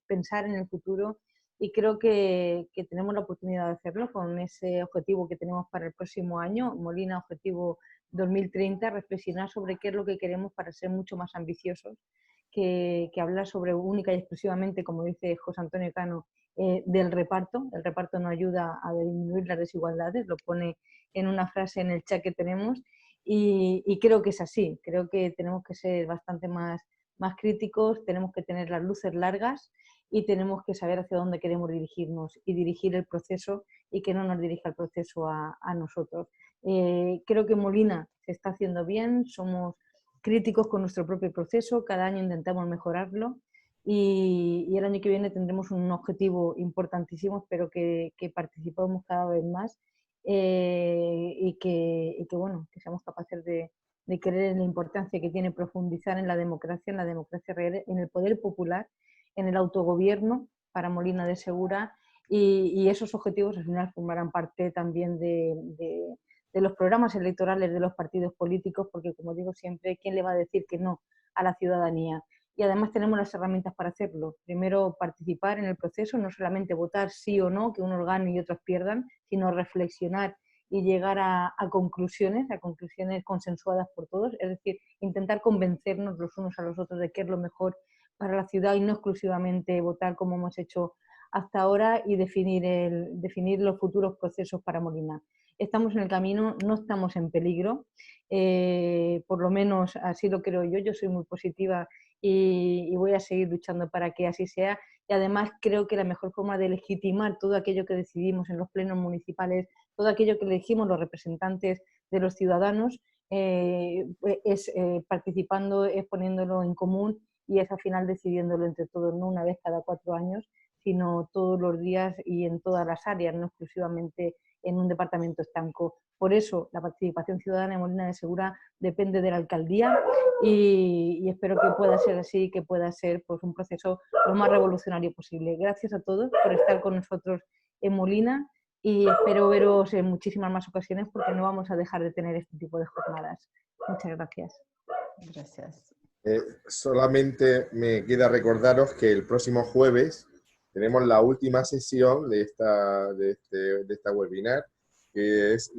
pensar en el futuro, y creo que tenemos la oportunidad de hacerlo con ese objetivo que tenemos para el próximo año, Molina Objetivo 2030, reflexionar sobre qué es lo que queremos para ser mucho más ambiciosos, que hablar sobre única y exclusivamente, como dice José Antonio Cano, del reparto. El reparto no ayuda a disminuir las desigualdades, lo pone en una frase en el chat que tenemos. Y creo que es así, creo que tenemos que ser bastante más críticos, tenemos que tener las luces largas y tenemos que saber hacia dónde queremos dirigirnos y dirigir el proceso y que no nos dirija el proceso a nosotros. Creo que Molina se está haciendo bien, somos críticos con nuestro propio proceso, cada año intentamos mejorarlo y el año que viene tendremos un objetivo importantísimo, espero que participemos cada vez más. Y que seamos capaces de creer en la importancia que tiene profundizar en la democracia real, en el poder popular, en el autogobierno para Molina de Segura, y esos objetivos al final formarán parte también de los programas electorales de los partidos políticos, porque, como digo siempre, ¿quién le va a decir que no a la ciudadanía? Y además tenemos las herramientas para hacerlo. Primero, participar en el proceso, no solamente votar sí o no, que unos ganen y otros pierdan, sino reflexionar y llegar a conclusiones consensuadas por todos, es decir, intentar convencernos los unos a los otros de qué es lo mejor para la ciudad y no exclusivamente votar como hemos hecho hasta ahora y definir los futuros procesos para Molina. Estamos en el camino, no estamos en peligro, por lo menos así lo creo yo soy muy positiva y voy a seguir luchando para que así sea, y además creo que la mejor forma de legitimar todo aquello que decidimos en los plenos municipales, todo aquello que elegimos los representantes de los ciudadanos, es participando, es poniéndolo en común y es al final decidiéndolo entre todos, no una vez cada 4 años, sino todos los días y en todas las áreas, no exclusivamente en un departamento estanco. Por eso la participación ciudadana en Molina de Segura depende de la alcaldía y espero que pueda ser así, que pueda ser pues, un proceso lo más revolucionario posible. Gracias a todos por estar con nosotros en Molina y espero veros en muchísimas más ocasiones porque no vamos a dejar de tener este tipo de jornadas. Muchas gracias. Gracias. Solamente me queda recordaros que el próximo jueves tenemos la última sesión de esta webinar, que es,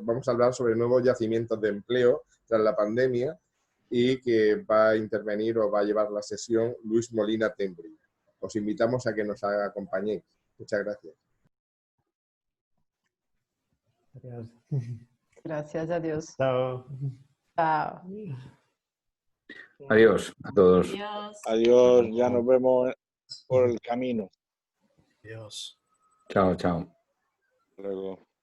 vamos a hablar sobre nuevos yacimientos de empleo tras la pandemia, y que va a intervenir o va a llevar la sesión Luis Molina Tembri. Os invitamos a que nos acompañéis. Muchas gracias. Gracias, adiós. Chao. Chao. Adiós a todos. Adiós, ya nos vemos por el camino. Adiós. Chao, chao. Hasta luego.